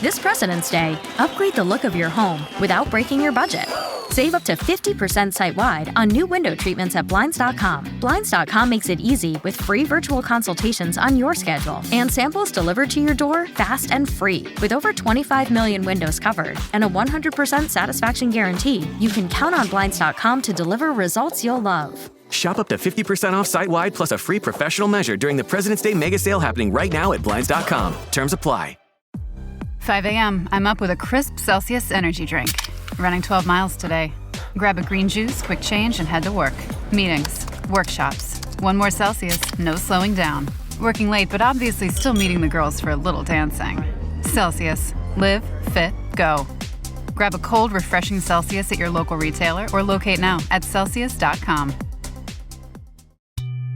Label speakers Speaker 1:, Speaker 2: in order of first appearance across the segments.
Speaker 1: This President's Day, upgrade the look of your home without breaking your budget. Save up to 50% site-wide on new window treatments at Blinds.com. Blinds.com makes it easy with free virtual consultations on your schedule and samples delivered to your door fast and free. With over 25 million windows covered and a 100% satisfaction guarantee, you can count on Blinds.com to deliver results you'll love.
Speaker 2: Shop up to 50% off site-wide plus a free professional measure during the President's Day mega sale happening right now at Blinds.com. Terms apply.
Speaker 3: 5 a.m. I'm up with a crisp Celsius energy drink. Running 12 miles today. Grab a green juice, quick change, and head to work. Meetings, workshops. One more Celsius, no slowing down. Working late, but obviously still meeting the girls for a little dancing. Celsius. Live, fit, go. Grab a cold, refreshing Celsius at your local retailer or locate now at Celsius.com.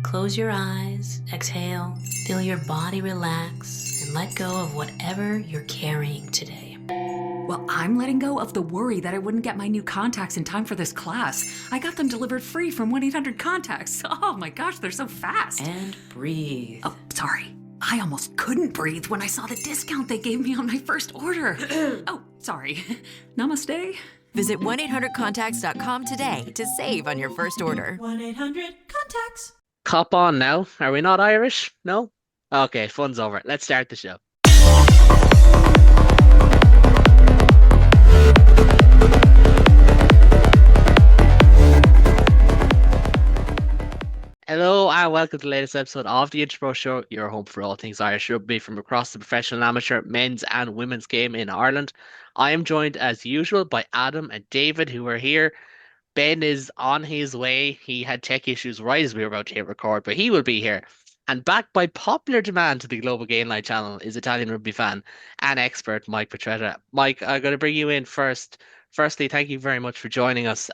Speaker 4: Close your eyes, exhale, feel your body relax, and let go of whatever you're carrying today.
Speaker 5: Well, I'm letting go of the worry that I wouldn't get my new contacts in time for this class. I got them delivered free from 1-800-CONTACTS. Oh my gosh, they're so fast.
Speaker 4: And breathe.
Speaker 5: Oh, sorry. I almost couldn't breathe when I saw the discount they gave me on my first order. Oh, sorry. Namaste.
Speaker 6: Visit 1-800-CONTACTS.com today to save on your first order.
Speaker 7: 1-800-CONTACTS.
Speaker 8: Cop on now. Are we not Irish? No? Okay, fun's over. Let's start the show. Hello and welcome to the latest episode of the Intro Show, your home for all things Irish rugby from across the professional and amateur men's and women's game in Ireland. I am joined as usual by Adam and David, who are here. Ben is on his way. He had tech issues right as we were about to hit record, but he will be here. And back by popular demand to the Global Game Night channel is Italian rugby fan and expert Mike Petretta. Mike, I'm going to bring you in first. Firstly, thank you very much for joining us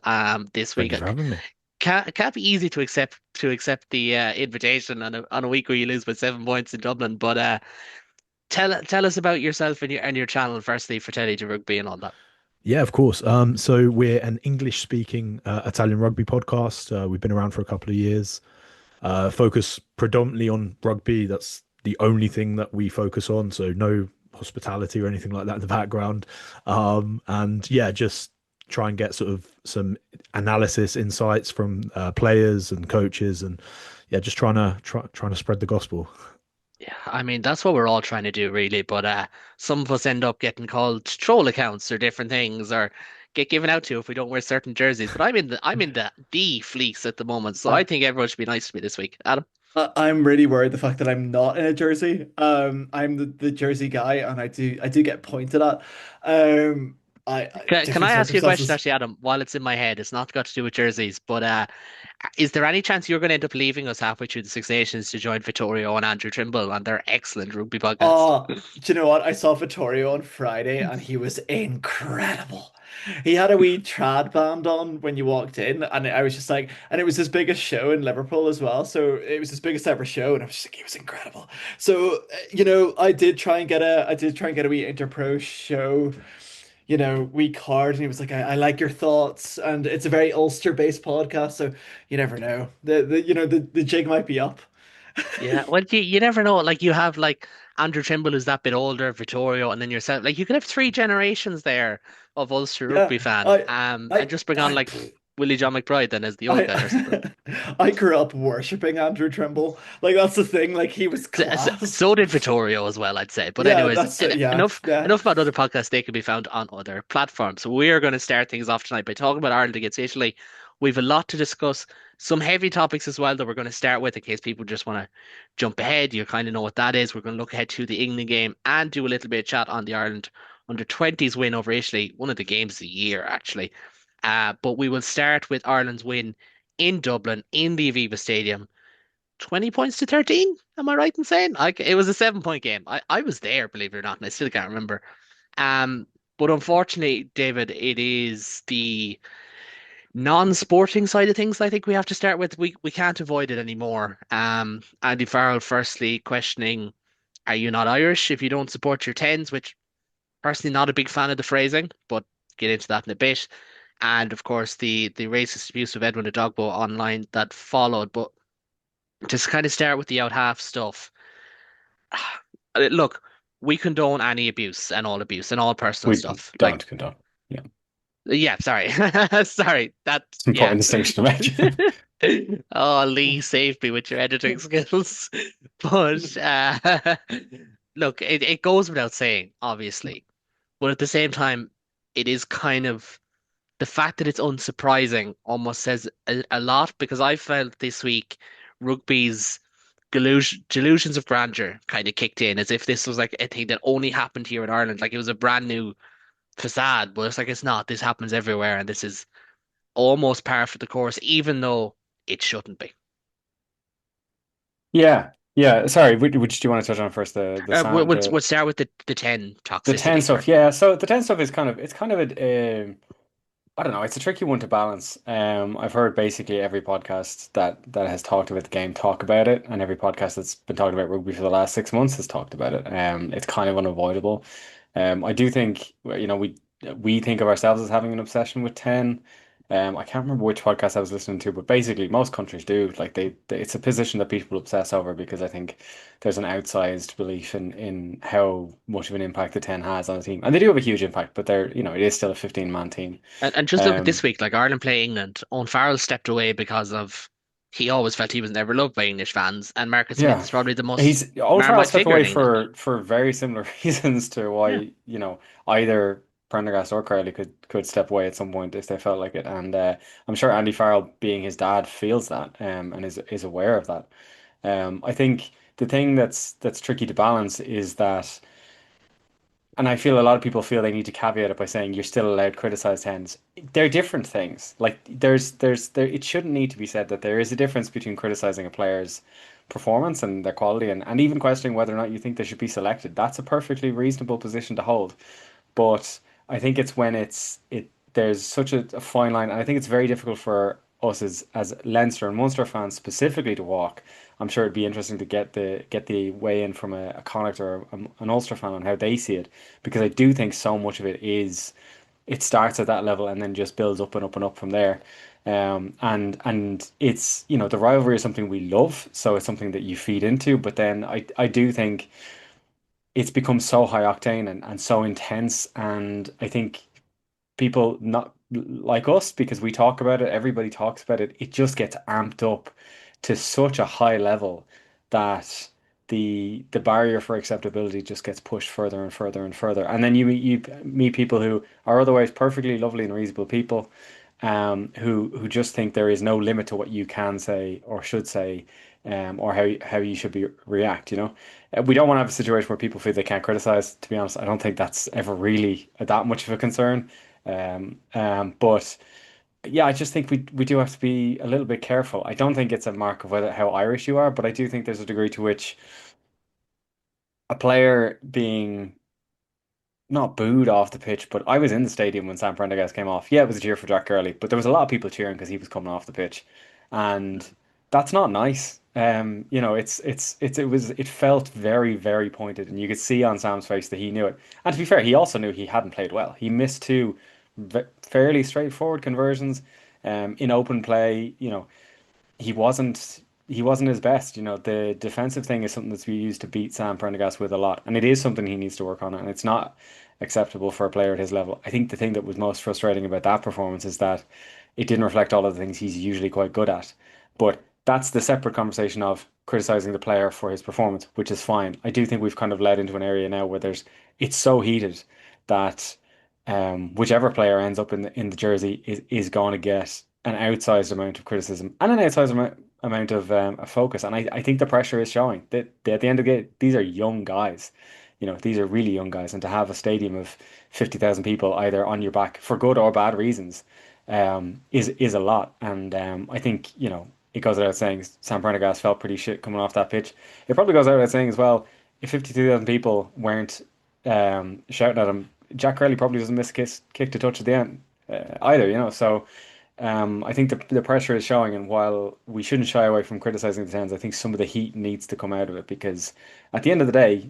Speaker 8: this week.
Speaker 9: Thank you for having me.
Speaker 8: Can't be easy to accept the invitation on a week where you lose by 7 points in Dublin. But tell us about yourself and your channel firstly for Telly to Rugby and all that.
Speaker 9: Yeah, of course. So we're an English-speaking Italian rugby podcast. We've been around for a couple of years. Focus predominantly on rugby. That's the only thing that we focus on. So no hospitality or anything like that in the background. And yeah, just try and get sort of some analysis insights from players and coaches, and yeah, just trying to spread the gospel.
Speaker 8: Yeah, I mean that's what we're all trying to do really, but some of us end up getting called troll accounts or different things, or get given out to if we don't wear certain jerseys. But I'm in the fleece at the moment, so I think everyone should be nice to me this week. Adam?
Speaker 10: I'm really worried the fact that I'm not in a jersey. I'm the jersey guy, and I do get pointed at.
Speaker 8: Can I ask you a question, actually, Adam? While it's in my head, it's not got to do with jerseys, but is there any chance you're going to end up leaving us halfway through the Six Nations to join Vittorio and Andrew Trimble on their excellent rugby podcast?
Speaker 10: Oh, do you know what? I saw Vittorio on Friday, and he was incredible. He had a wee trad band on when you walked in, and I was just like, and it was his biggest show in Liverpool as well. So it was his biggest ever show, and I was just like, he was incredible. So I did try and get a wee Interpro show, wee card, and he was like, I like your thoughts, and it's a very Ulster-based podcast, so you never know. The jig might be up.
Speaker 8: Yeah, well, you never know. Like you have like Andrew Trimble, who's that bit older, Vittorio, and then yourself. Like you could have 3 generations there of Ulster rugby fan, and just bring on like Willie John McBride then as the old guy or something.
Speaker 10: I grew up worshipping Andrew Trimble. Like that's the thing. Like he was class.
Speaker 8: So did Vittorio as well, I'd say. But anyways, enough about other podcasts. They can be found on other platforms. So we are going to start things off tonight by talking about Ireland against Italy. We've a lot to discuss. Some heavy topics as well that we're going to start with in case people just want to jump ahead. You kind of know what that is. We're going to look ahead to the England game and do a little bit of chat on the Ireland under-20s win over Italy. One of the games of the year, actually. But we will start with Ireland's win in Dublin in the Aviva Stadium. 20 points to 13. Am I right in saying? It was a 7-point game. I was there, believe it or not, and I still can't remember. But unfortunately, David, it is the non-sporting side of things I think we have to start with. We can't avoid it anymore. Andy Farrell firstly questioning, are you not Irish if you don't support your tens? Which personally not a big fan of the phrasing, but get into that in a bit. And of course the racist abuse of Edwin Adogbo online that followed. But just kind of start with the out half stuff. Look, we condone any abuse and all personal
Speaker 11: We
Speaker 8: stuff. Like,
Speaker 11: don't condone. Yeah,
Speaker 8: yeah, sorry, sorry. That,
Speaker 11: it's an
Speaker 8: yeah.
Speaker 11: important distinction to make.
Speaker 8: Oh, Lee, save me with your editing skills. But look, it goes without saying, obviously. But at the same time, it is kind of the fact that it's unsurprising almost says a lot because I felt this week rugby's delusions of grandeur kind of kicked in as if this was like a thing that only happened here in Ireland. Like it was a brand new facade, but it's like it's not. This happens everywhere, and this is almost par for the course, even though it shouldn't be.
Speaker 11: Yeah, yeah. Sorry, which do you want to touch on first? The sound,
Speaker 8: We'll start with the 10
Speaker 11: the 10
Speaker 8: toxicity
Speaker 11: stuff.
Speaker 8: part.
Speaker 11: Yeah, so the 10 stuff is kind of a I don't know. It's a tricky one to balance. I've heard basically every podcast that has talked about the game talk about it, and every podcast that's been talking about rugby for the last 6 months has talked about it. It's kind of unavoidable. I do think, we think of ourselves as having an obsession with 10. I can't remember which podcast I was listening to, but basically most countries do. Like it's a position that people obsess over because I think there's an outsized belief in how much of an impact the 10 has on the team. And they do have a huge impact, but it is still a 15-man team.
Speaker 8: And just look at this week, like Ireland play England. Owen Farrell stepped away because of he always felt he was never loved by English fans, and Marcus Smith
Speaker 11: Yeah.
Speaker 8: is probably the most
Speaker 11: He's Owen Farrell
Speaker 8: Marmite
Speaker 11: stepped
Speaker 8: figure in
Speaker 11: away
Speaker 8: England.
Speaker 11: for very similar reasons to
Speaker 8: Yeah.
Speaker 11: why, either Prendergast or Crowley could step away at some point if they felt like it. And I'm sure Andy Farrell, being his dad, feels that and is aware of that. I think the thing that's tricky to balance is that, and I feel a lot of people feel they need to caveat it by saying you're still allowed to criticize tens. They're different things. Like it shouldn't need to be said that there is a difference between criticizing a player's performance and their quality, and even questioning whether or not you think they should be selected. That's a perfectly reasonable position to hold. But I think it's when there's such a fine line, and I think it's very difficult for us as Leinster and Munster fans specifically to walk. I'm sure it'd be interesting to get the weigh in from a Connacht or an Ulster fan on how they see it, because I do think so much of it starts at that level and then just builds up and up and up from there. And it's, the rivalry is something we love, so it's something that you feed into. But then I do think it's become so high octane and so intense, and I think people not like us, because we talk about it, everybody talks about it, it just gets amped up to such a high level that the barrier for acceptability just gets pushed further and further and further. And then you meet people who are otherwise perfectly lovely and reasonable people, who just think there is no limit to what you can say or should say, or how you should react, We don't want to have a situation where people feel they can't criticize. To be honest, I don't think that's ever really that much of a concern. But yeah, I just think we do have to be a little bit careful. I don't think it's a mark of how Irish you are, but I do think there's a degree to which a player being not booed off the pitch, but I was in the stadium when Sam Prendergast came off. Yeah, it was a cheer for Jack Gurley, but there was a lot of people cheering because he was coming off the pitch, and that's not nice. It felt very, very pointed, and you could see on Sam's face that he knew it. And to be fair, he also knew he hadn't played well. He missed two fairly straightforward conversions, in open play. He wasn't his best. The defensive thing is something that's been used to beat Sam Prendergast with a lot, and it is something he needs to work on, and it's not acceptable for a player at his level. I think the thing that was most frustrating about that performance is that it didn't reflect all of the things he's usually quite good at. But that's the separate conversation of criticizing the player for his performance, which is fine. I do think we've kind of led into an area now where it's so heated that whichever player ends up in the jersey is going to get an outsized amount of criticism and an outsized amount of focus. And I think the pressure is showing that at the end of the day, these are young guys. These are really young guys, and to have a stadium of 50,000 people either on your back for good or bad reasons, is a lot. And I think it goes without saying Sam Prendergast felt pretty shit coming off that pitch. It probably goes without saying as well, if 52,000 people weren't shouting at him, Jack Crowley probably doesn't miss a kick to touch at the end either. So I think the pressure is showing, and while we shouldn't shy away from criticizing the Tens, I think some of the heat needs to come out of it, because at the end of the day,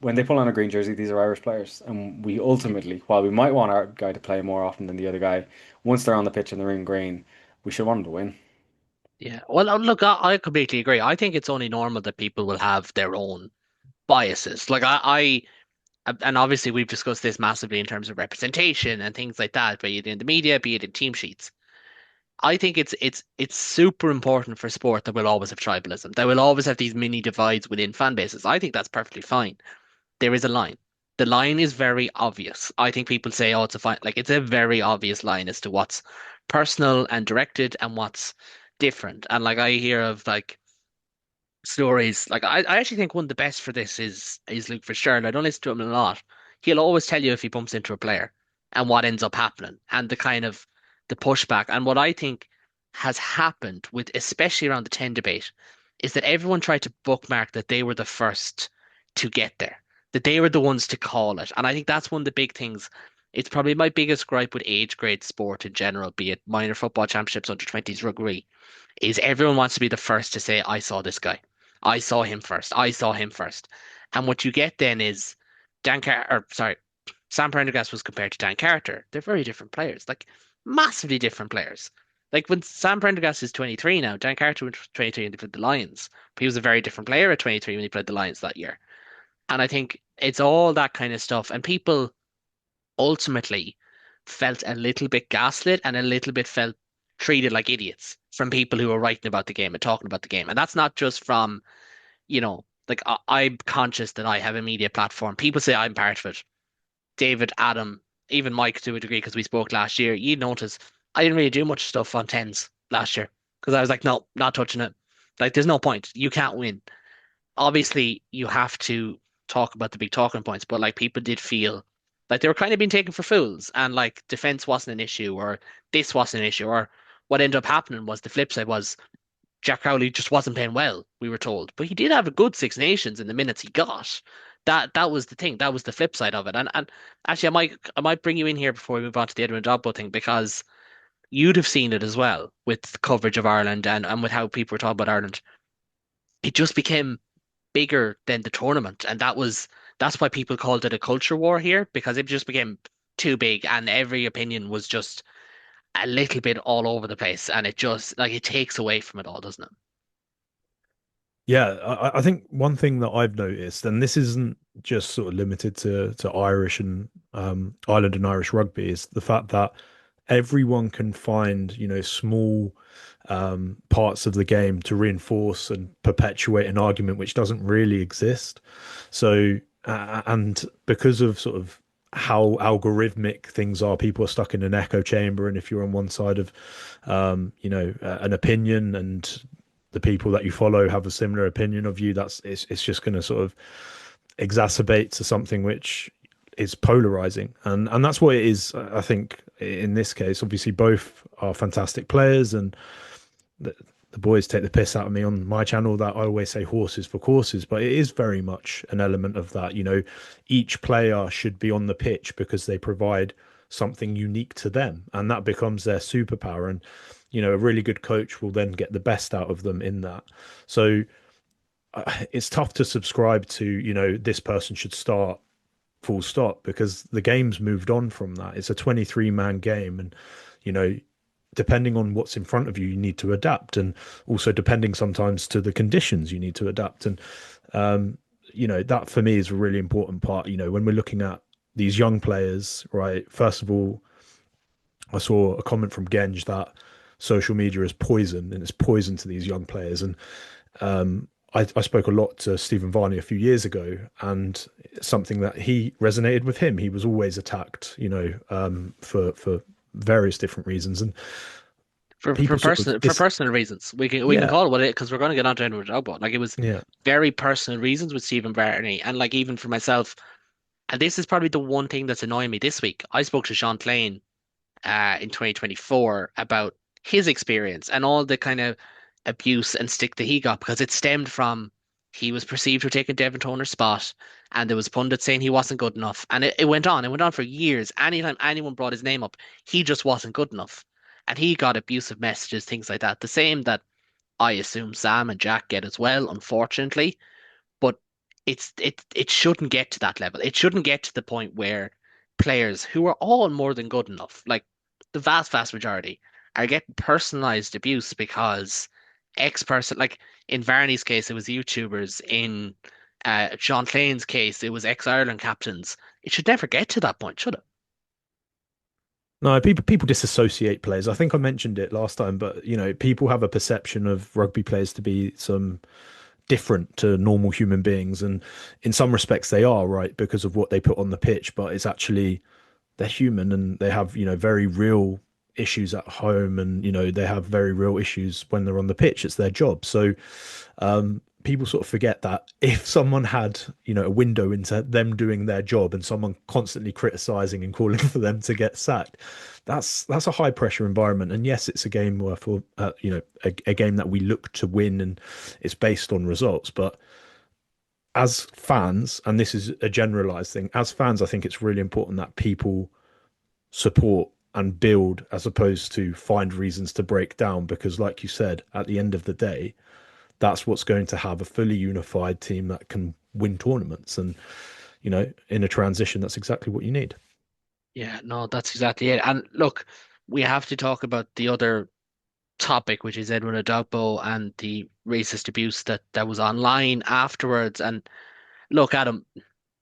Speaker 11: when they pull on a green jersey, these are Irish players, and we ultimately, while we might want our guy to play more often than the other guy, once they're on the pitch and they're in green, we should want them to win.
Speaker 8: Yeah. Well, look, I completely agree. I think it's only normal that people will have their own biases. Like and obviously we've discussed this massively in terms of representation and things like that, be it in the media, be it in team sheets. I think it's super important for sport that we'll always have tribalism. That we'll always have these mini divides within fan bases. I think that's perfectly fine. There is a line. The line is very obvious. I think people say, "Oh, it's a fine," like it's a very obvious line as to what's personal and directed and what's different. And like I hear of like stories. Like I actually think one of the best for this is Luke Fitzgerald. I don't listen to him a lot. He'll always tell you if he bumps into a player and what ends up happening and the kind of the pushback. And what I think has happened with especially around the 10 debate is that everyone tried to bookmark that they were the first to get there, that they were the ones to call it. And I think that's one of the big things. It's probably my biggest gripe with age grade sport in general, be it minor football championships, under 20s rugby, is everyone wants to be the first to say, I saw this guy. I saw him first. I saw him first. And what you get then is Sam Prendergast was compared to Dan Carter. They're very different players, like massively different players. Like when Sam Prendergast is 23 now, Dan Carter was 23 and he played the Lions. But he was a very different player at 23 when he played the Lions that year. And I think it's all that kind of stuff. And people ultimately felt a little bit gaslit and a little bit felt treated like idiots from people who are writing about the game and talking about the game. And that's not just from, like I'm conscious that I have a media platform. People say I'm part of it. David, Adam, even Mike to a degree, because we spoke last year, you notice I didn't really do much stuff on tens last year because I was like, no, not touching it. Like, there's no point. You can't win. Obviously, you have to talk about the big talking points, but like people did feel like they were kind of being taken for fools and like defense wasn't an issue or this wasn't an issue or what ended up happening was the flip side was Jack Crowley just wasn't playing well, we were told. But he did have a good Six Nations in the minutes he got. That was the thing. That was the flip side of it. And actually I might bring you in here before we move on to the Edwin Jobbo thing because you'd have seen it as well with coverage of Ireland and with how people were talking about Ireland. It just became bigger than the tournament. And that's why people called it a culture war here, because it just became too big and every opinion was just a little bit all over the place. And it just like it takes away from it all, doesn't it?
Speaker 9: Yeah, I think one thing that I've noticed, and this isn't just sort of limited to Irish and Ireland and Irish rugby, is the fact that everyone can find, small parts of the game to reinforce and perpetuate an argument which doesn't really exist. So, and because of sort of how algorithmic things are, people are stuck in an echo chamber, and if you're on one side of, an opinion and the people that you follow have a similar opinion of you, it's just going to sort of exacerbate to something which is polarizing, and that's what it is. I think in this case, obviously both are fantastic players, and the boys take the piss out of me on my channel that I always say horses for courses, but it is very much an element of that. Each player should be on the pitch because they provide something unique to them, and that becomes their superpower. And a really good coach will then get the best out of them in that. So it's tough to subscribe to, this person should start full stop, because the game's moved on from that. It's a 23-man game, and depending on what's in front of you, you need to adapt, and also depending sometimes to the conditions, you need to adapt. And that for me is a really important part. When we're looking at these young players, right? First of all, I saw a comment from Genge that social media is poison, and it's poison to these young players. And I spoke a lot to Stephen Varney a few years ago, and something that he resonated with him. He was always attacked, for various different reasons, and
Speaker 8: for personal reasons. We can call it what it is, because we're going to get on to Edward Jobbo. Like it was very personal reasons with Stephen Varney, and like even for myself. And this is probably the one thing that's annoying me this week. I spoke to Sean Clane in 2024 about his experience and all the kind of abuse and stick that he got, because it stemmed from he was perceived to have taken Devin Toner's spot, and there was pundits saying he wasn't good enough. And it went on. It went on for years. Anytime anyone brought his name up, he just wasn't good enough. And he got abusive messages, things like that. The same that I assume Sam and Jack get as well, unfortunately. But it shouldn't get to that level. It shouldn't get to the point where players who are all more than good enough, like the vast majority, are getting personalized abuse because X person, like in Varney's case, it was YouTubers. In Sean Clayton's case, it was ex-Ireland captains. It should never get to that point, should it?
Speaker 9: No, people disassociate players. I think I mentioned it last time, but people have a perception of rugby players to be some different to normal human beings, and in some respects they are, right, because of what they put on the pitch. But it's actually they're human and they have very real issues at home, and they have very real issues when they're on the pitch. It's their job. So people sort of forget that if someone had a window into them doing their job and someone constantly criticizing and calling for them to get sacked, that's a high pressure environment. And yes, it's a game where for a game that we look to win, and it's based on results. But as fans, and this is a generalized thing, as fans, I think it's really important that people support and build as opposed to find reasons to break down, because like you said, at the end of the day, that's what's going to have a fully unified team that can win tournaments. And in a transition, that's exactly what you need.
Speaker 8: Yeah, no, that's exactly it. And look, we have to talk about the other topic, which is Edwin Adogbo and the racist abuse that was online afterwards. And look, Adam,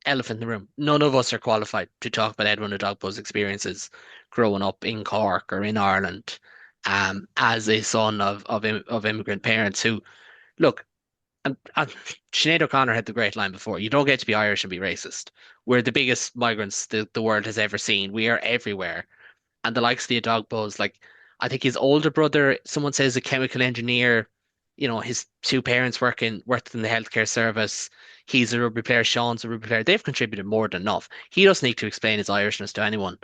Speaker 8: elephant in the room. None of us are qualified to talk about Edwin Adogbo's experiences growing up in Cork or in Ireland, as a son of immigrant parents who, look, and Sinead O'Connor had the great line before: "You don't get to be Irish and be racist. We're the biggest migrants the world has ever seen. We are everywhere." And the likes of the Adogbos, like I think his older brother, someone says a chemical engineer, his two parents worked in the healthcare service. He's a rugby player, Sean's a rugby player. They've contributed more than enough. He doesn't need to explain his Irishness to anyone.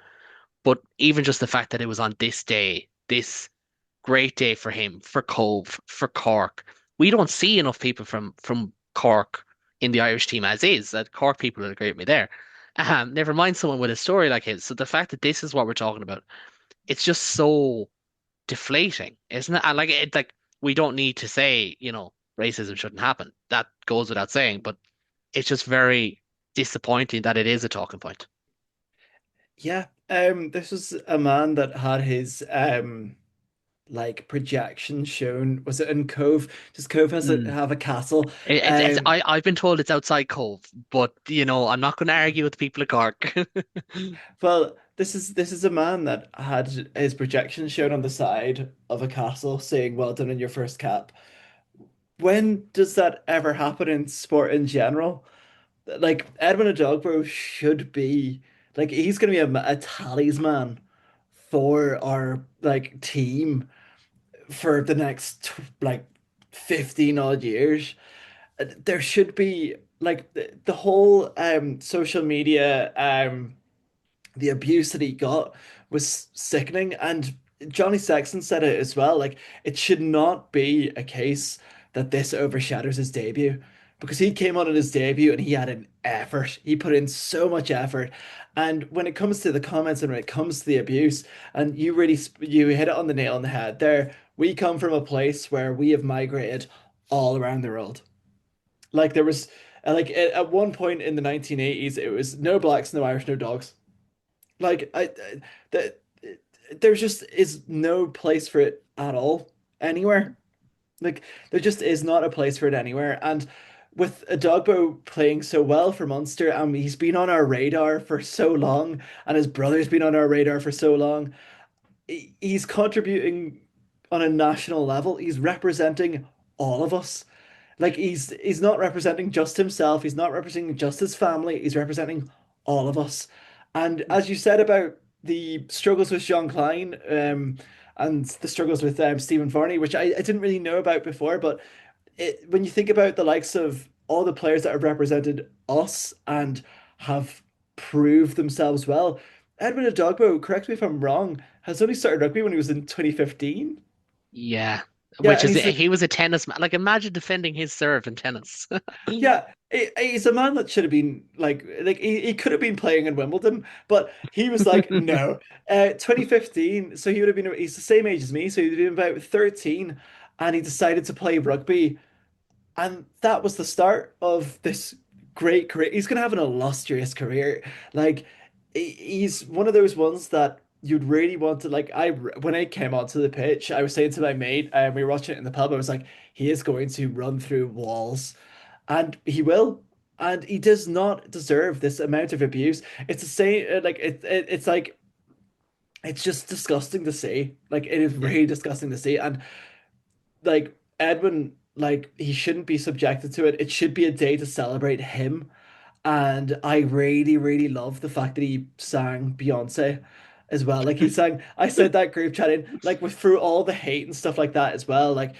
Speaker 8: But even just the fact that it was on this day, this great day for him, for Cove, for Cork. We don't see enough people from Cork in the Irish team as is. That Cork people would agree with me there. Never mind someone with a story like his. So the fact that this is what we're talking about, it's just so deflating, isn't it? And like we don't need to say, racism shouldn't happen. That goes without saying, but it's just very disappointing that it is a talking point.
Speaker 10: Yeah, this was a man that had his like projection shown. Was it in Cove? Does Cove have a castle?
Speaker 8: I've been told it's outside Cove, but I'm not going to argue with the people of Cork.
Speaker 10: Well, this is a man that had his projection shown on the side of a castle saying "Well done in your first cap." When does that ever happen in sport in general? Like Edwin Adogbo should be like he's going to be a talisman for our like team for the next like 15 odd years. There should be like the whole social media the abuse that he got was sickening, and Johnny Sexton said it as well. Like it should not be a case that this overshadows his debut, because he came on in his debut and he had an effort. He put in so much effort. And when it comes to the comments and when it comes to the abuse, and you hit it on the nail on the head there. We come from a place where we have migrated all around the world. Like there was like at one point in the 1980s, it was no blacks, no Irish, no dogs. Like the, there just is no place for it at all anywhere. Like there just is not a place for it anywhere. And with Adogbo playing so well for Munster, he's been on our radar for so long, and his brother's been on our radar for so long. He's contributing on a national level. He's representing all of us. Like he's not representing just himself. He's not representing just his family. He's representing all of us. And as you said about the struggles with Jean Klein, and the struggles with Stephen Varney, which I didn't really know about before, but when you think about the likes of all the players that have represented us and have proved themselves well, Edwin Adogbo, correct me if I'm wrong, has only started rugby when he was in 2015.
Speaker 8: Yeah,
Speaker 10: Yeah,
Speaker 8: which
Speaker 10: and
Speaker 8: is he was a tennis man. Like imagine defending his serve in tennis.
Speaker 10: yeah, he's a man that should have been like he could have been playing in Wimbledon, but he was like, no. 2015, so he would have been he's the same age as me, so he'd have been about 13, and he decided to play rugby, and that was the start of this great career. He's gonna have an illustrious career. Like he's one of those ones that you'd really want to like. When I came onto the pitch, I was saying to my mate, we were watching it in the pub. I was like, he is going to run through walls, and he will. and he does not deserve this amount of abuse. It's the same, like it's like it's just disgusting to see. Like it is
Speaker 8: Yeah.
Speaker 10: really disgusting to see, and like Edwin, like he shouldn't be subjected to it. It should be a day to celebrate him. And I really, really love the fact that he sang Beyonce as well. Like he sang, I said that group chat in, like with through all the hate and stuff like that as well. Like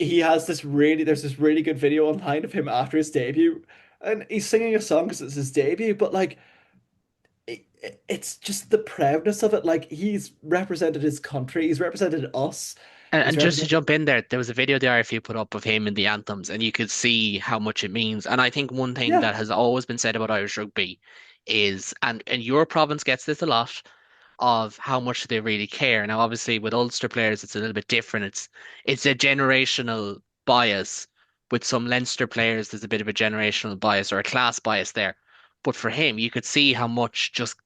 Speaker 10: he has this really, there's this really good video online of him after his debut, and he's singing a song because it's his debut, but like it's just the proudness of it. Like he's represented his country, he's represented us, he's
Speaker 8: And just to
Speaker 10: represented.
Speaker 8: jump in there, there was a video the RFU put up of him in the anthems, and you could see how much it means. And I think one thing
Speaker 10: Yeah,
Speaker 8: that has always been said about Irish rugby is, and your province gets this a lot, of how much they really care. Now, obviously, with Ulster players, it's a little bit different. It's a generational bias. With some Leinster players, there's a bit of a generational bias or a class bias there. But for him, you could see how much just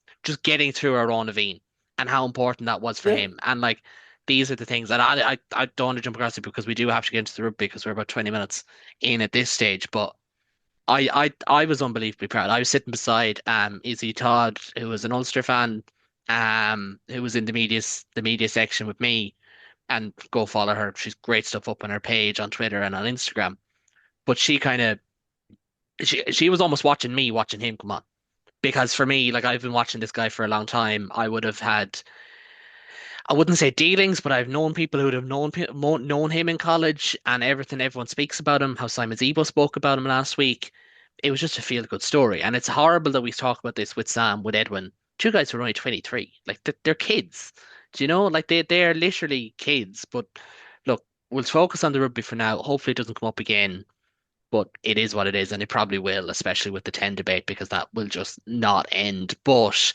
Speaker 8: getting through our own Avine and how important that was for
Speaker 10: yeah.
Speaker 8: him. And like these are the things, and I don't want to jump across it because we do have to get into the rugby because we're about 20 minutes in at this stage. But I was unbelievably proud. I was sitting beside Izzy Todd, who was an Ulster fan, who was in the media section with me, and go follow her. She's great stuff up on her page on Twitter and on Instagram. But she was almost watching me watching him come on. Because for me, like I've been watching this guy for a long time, I wouldn't say dealings, but I've known people who would have known him in college, and everything everyone speaks about him, how Simon Zebo spoke about him last week. It was just a feel good story, and it's horrible that we talk about this with Sam, with Edwin, two guys who are only 23, like they're kids. Do you know? Like they're literally kids. But look, we'll focus on the rugby for now. Hopefully, it doesn't come up again. But it is what it is, and it probably will, especially with the 10 debate, because that will just not end. But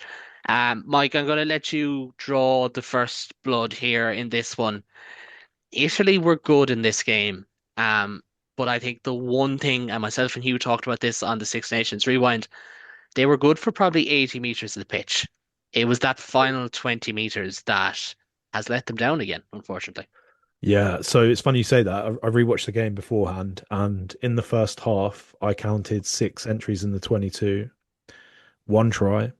Speaker 8: Mike, I'm going to let you draw the first blood here in this one. Italy were good in this game, but I think the one thing, and myself and Hugh talked about this on the Six Nations Rewind, they were good for probably 80 meters of the pitch. It was that final 20 meters that has let them down again, unfortunately.
Speaker 9: Yeah, so it's funny you say that. I rewatched the game beforehand, and in the first half, I counted 6 entries in the 22, 1 try,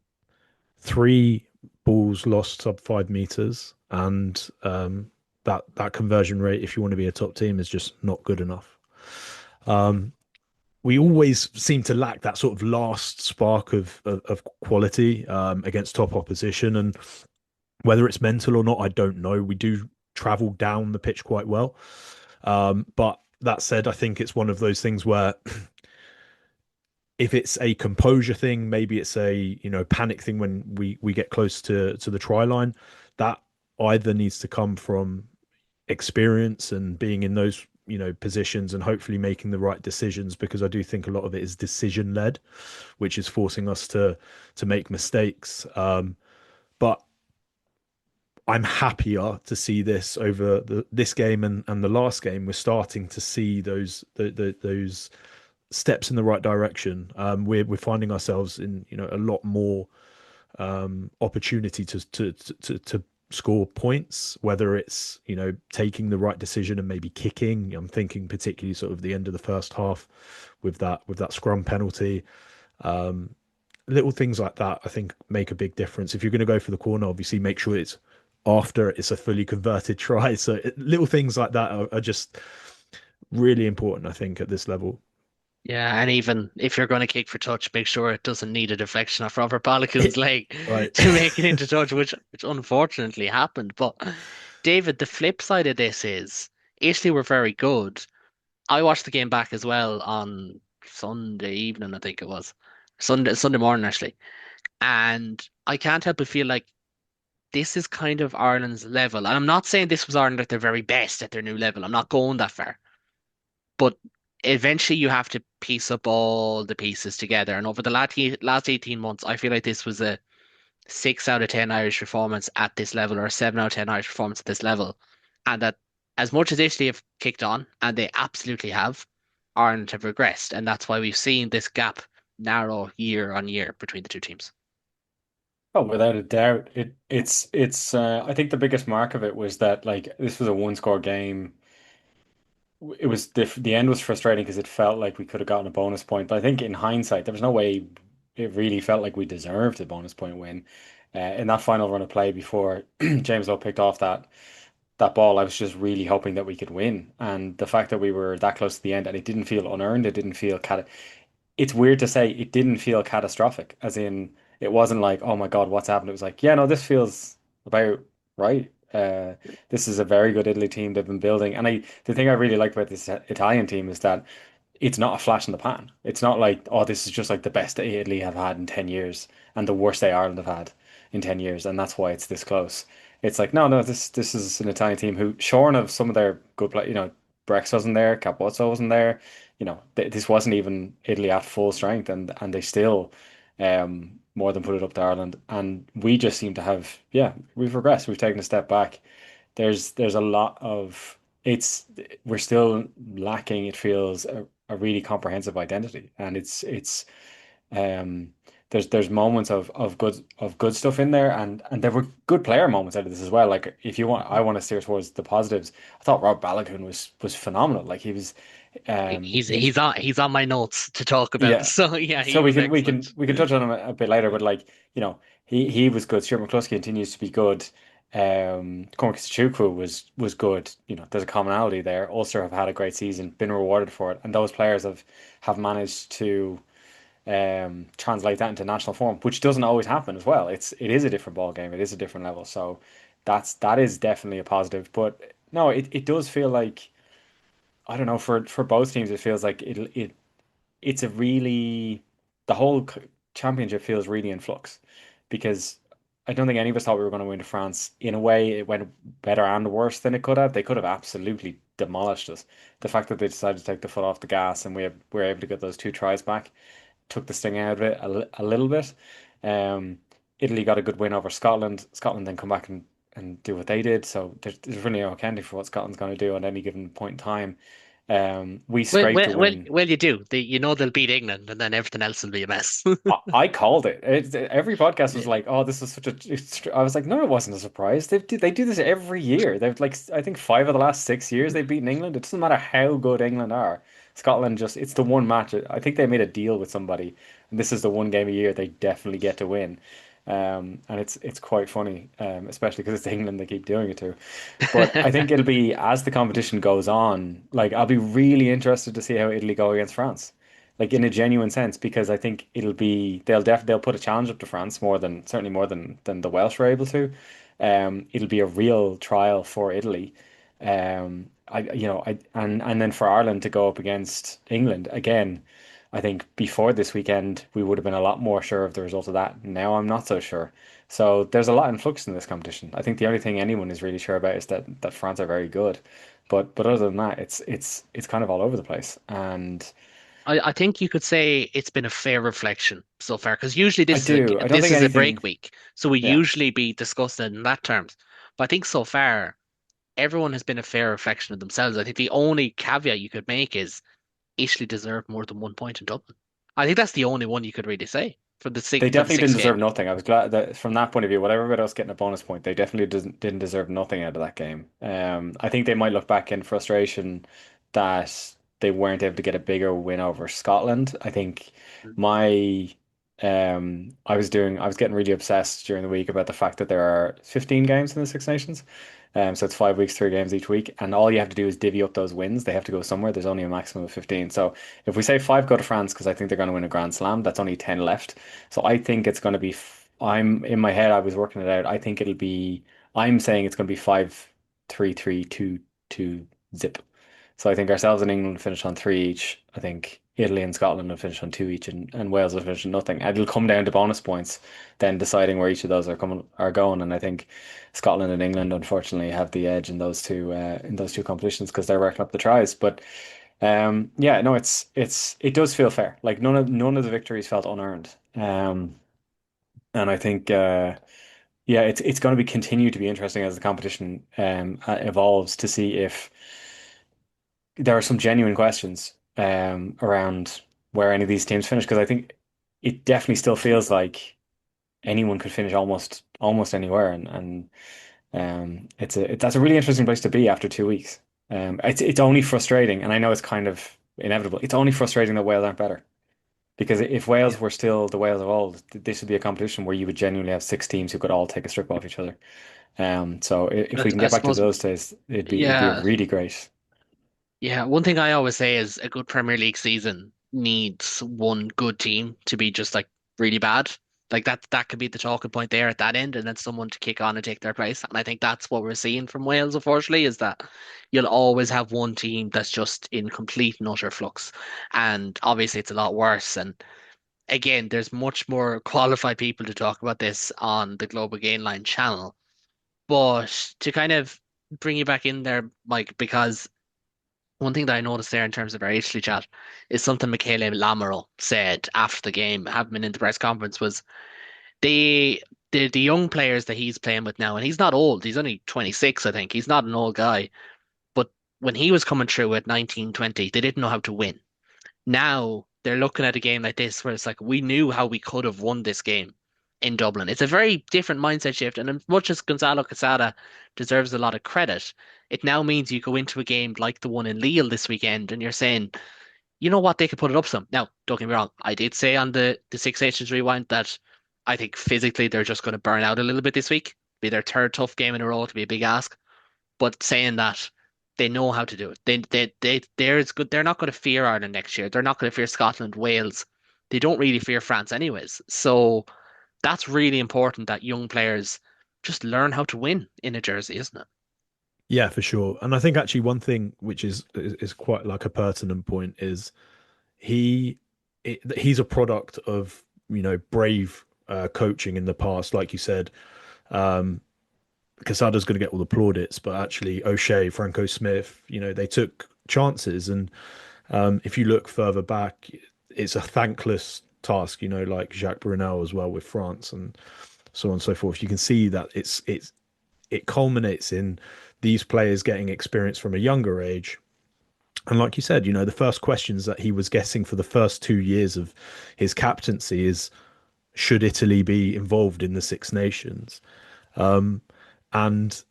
Speaker 9: 3 balls lost sub 5 meters, and that conversion rate, if you want to be a top team, is just not good enough. Um, we always seem to lack that sort of last spark of quality against top opposition, and whether it's mental or not, I don't know. We do travel down the pitch quite well. But that said, I think it's one of those things where if it's a composure thing, maybe it's a panic thing when we get close to the try line. That either needs to come from experience and being in those positions and hopefully making the right decisions, because I do think a lot of it is decision led, which is forcing us to make mistakes. But I'm happier to see this over this game and the last game. We're starting to see those steps in the right direction. We're finding ourselves in a lot more opportunity to score points, whether it's taking the right decision and maybe kicking. I'm thinking particularly sort of the end of the first half with that scrum penalty. Little things like that I think make a big difference. If you're going to go for the corner, obviously make sure it's after it's a fully converted try. So little things like that are just really important, I think, at this level.
Speaker 8: Yeah, and even if you're going to kick for touch, make sure it doesn't need a deflection off Robert Balogun's leg
Speaker 9: Right.
Speaker 8: to make it into touch, which unfortunately happened. But David, the flip side of this is Italy were very good. I watched the game back as well on Sunday evening, I think it was. Sunday morning actually. And I can't help but feel like this is kind of Ireland's level. And I'm not saying this was Ireland at their very best at their new level. I'm not going that far. But eventually you have to piece up all the pieces together. And over the last 18 months, I feel like this was a 6 out of 10 Irish performance at this level, or a 7 out of 10 Irish performance at this level. And that as much as Italy have kicked on, and they absolutely have, Ireland have regressed. And that's why we've seen this gap narrow year on year between the two teams.
Speaker 11: Oh, without a doubt. It's I think the biggest mark of it was that like this was a one score game. it was the end was frustrating because it felt like we could have gotten a bonus point. But I think in hindsight, there was no way it really felt like we deserved a bonus point win. In that final run of play before James Lowe picked off that ball, I was just really hoping that we could win. And the fact that we were that close to the end and it didn't feel unearned, it didn't feel it's weird to say it didn't feel catastrophic, as in it wasn't like, oh my God, what's happened? It was like, yeah, no, this feels about right. This is a very good Italy team they've been building. And the thing I really like about this Italian team is that it's not a flash in the pan. It's not like, oh, this is just like the best Italy have had in 10 years and the worst they Ireland have had in 10 years. And that's why it's this close. It's like, no, this is an Italian team who, shorn of some of their good play, Brex wasn't there, Capozzo wasn't there. This wasn't even Italy at full strength, and they still more than put it up to Ireland. And we just seem to have, yeah, we've regressed. We've taken a step back. There's a lot of we're still lacking, it feels, a really comprehensive identity, and it's um there's moments of good stuff in there, and there were good player moments out of this as well. Like, if you want, I want to steer towards the positives. I thought Rob Balogun was phenomenal. Like,
Speaker 8: He's on my notes to talk about.
Speaker 11: yeah.
Speaker 8: So yeah, he
Speaker 11: So
Speaker 8: was excellent.
Speaker 11: we can touch on him a bit later, but like, he was good. Stuart McCluskey continues to be good. Cormac Chukwu was good. There's a commonality there. Ulster have had a great season, been rewarded for it, and those players have managed to translate that into national form, which doesn't always happen as well. It is a different ball game. It is a different level. So that is definitely a positive. But no, it does feel like, I don't know, for both teams, it feels like it's a really the whole championship feels really in flux, because I don't think any of us thought we were going to win to France. In a way, it went better and worse than it could have. They could have absolutely demolished us. The fact that they decided to take the foot off the gas and we were able to get those two tries back took the sting out of it a little bit. Um, Italy got a good win over Scotland. Scotland then come back and do what they did. So there's really no accounting for what Scotland's going to do at any given point in time. We
Speaker 8: Well,
Speaker 11: scraped a
Speaker 8: well, well,
Speaker 11: win.
Speaker 8: well, you do. They'll beat England, and then everything else will be a mess.
Speaker 11: I called it. Every podcast was like, "Oh, this is such a." I was like, "No, it wasn't a surprise. They do this every year. They've, like, I think 5 of the last 6 years they've beaten England. It doesn't matter how good England are. Scotland it's the one match. I think they made a deal with somebody, and this is the one game a year they definitely get to win. And it's quite funny, especially because it's England they keep doing it to. But I think it'll be, as the competition goes on, like, I'll be really interested to see how Italy go against France, like, in a genuine sense, because I think they'll put a challenge up to France certainly more than the Welsh were able to. It'll be a real trial for Italy. And then for Ireland to go up against England again. I think before this weekend, we would have been a lot more sure of the result of that. Now I'm not so sure. So there's a lot in flux in this competition. I think the only thing anyone is really sure about is that France are very good. But other than that, it's kind of all over the place. And
Speaker 8: I think you could say it's been a fair reflection so far, because usually
Speaker 11: I do. I don't
Speaker 8: this
Speaker 11: think
Speaker 8: is a
Speaker 11: anything.
Speaker 8: break week, so we
Speaker 11: Yeah,
Speaker 8: usually be discussing in that terms. But I think so far everyone has been a fair reflection of themselves. I think the only caveat you could make is Italy deserved more than 1 point in Dublin. I think that's the only one you could really say for
Speaker 11: they
Speaker 8: for the
Speaker 11: definitely didn't
Speaker 8: sixth
Speaker 11: deserve
Speaker 8: game.
Speaker 11: nothing. I was glad that from that point of view, whatever about us getting a bonus point, they definitely didn't deserve nothing out of that game. I think they might look back in frustration that they weren't able to get a bigger win over Scotland. I think my I was getting really obsessed during the week about the fact that there are 15 games in the Six Nations. So it's 5 weeks, 3 games each week, and all you have to do is divvy up those wins. They have to go somewhere. There's only a maximum of 15. So if we say five go to France, because I think they're going to win a Grand Slam, that's only 10 left. So I think it's going to be. I'm in my head. I was working it out. I think it'll be. I'm saying it's going to be 5-3-3-2-2 zip. So I think ourselves and England finish on three each. I think Italy and Scotland will finish on two each, and Wales will finish on nothing. And it'll come down to bonus points, then deciding where each of those are going. And I think Scotland and England, unfortunately, have the edge in those two competitions because they're racking up the tries. But yeah, no, it does feel fair. Like, none of the victories felt unearned. And I think yeah, it's going to be continue to be interesting as the competition evolves, to see if there are some genuine questions around where any of these teams finish, because I think it definitely still feels like anyone could finish almost anywhere, and that's a really interesting place to be after 2 weeks. It's only frustrating, and I know it's kind of inevitable. It's only frustrating that Wales aren't better. Because if Wales were still the Wales of old, this would be a competition where you would genuinely have six teams who could all take a strip off each other. So if we can
Speaker 8: I
Speaker 11: get back to
Speaker 8: suppose,
Speaker 11: those days, it'd be
Speaker 8: yeah,
Speaker 11: really great.
Speaker 8: yeah. One thing I always say is a good Premier League season needs one good team to be just like really bad. Like that could be the talking point there at that end, and then someone to kick on and take their place. And I think that's what we're seeing from Wales, unfortunately, is that you'll always have one team that's just in complete and utter flux. And obviously it's a lot worse. And again, there's much more qualified people to talk about this on the Global Gainline channel. But to kind of bring you back in there, Mike, because one thing that I noticed there in terms of our Italy chat is something Michele Lamaro said after the game, having been in the press conference, was they the young players that he's playing with now, and he's not old, he's only 26, I think. He's not an old guy. But when he was coming through at 19, 20, they didn't know how to win. Now they're looking at a game like this where it's like we knew how we could have won this game in Dublin. It's a very different mindset shift, and as much as Gonzalo Casada deserves a lot of credit, it now means you go into a game like the one in Lille this weekend, and you're saying, you know what, they could put it up some. Now, don't get me wrong, I did say on the Six Nations rewind that I think physically they're just going to burn out a little bit this week. Be their third tough game in a row to be a big ask. But saying that, they know how to do it. They're as good. They're not going to fear Ireland next year. They're not going to fear Scotland, Wales. They don't really fear France anyways. So that's really important that young players just learn how to win in a jersey, isn't it?
Speaker 9: Yeah, for sure. And I think actually one thing which is quite like a pertinent point is he he's a product of, brave coaching in the past, like you said. Casada's going to get all the plaudits, but actually O'Shea, Franco Smith, they took chances. And if you look further back, it's a thankless task, like Jacques Brunel as well with France and so on and so forth. You can see that it culminates in these players getting experience from a younger age. And like you said, the first questions that he was getting for the first 2 years of his captaincy is, should Italy be involved in the Six Nations? And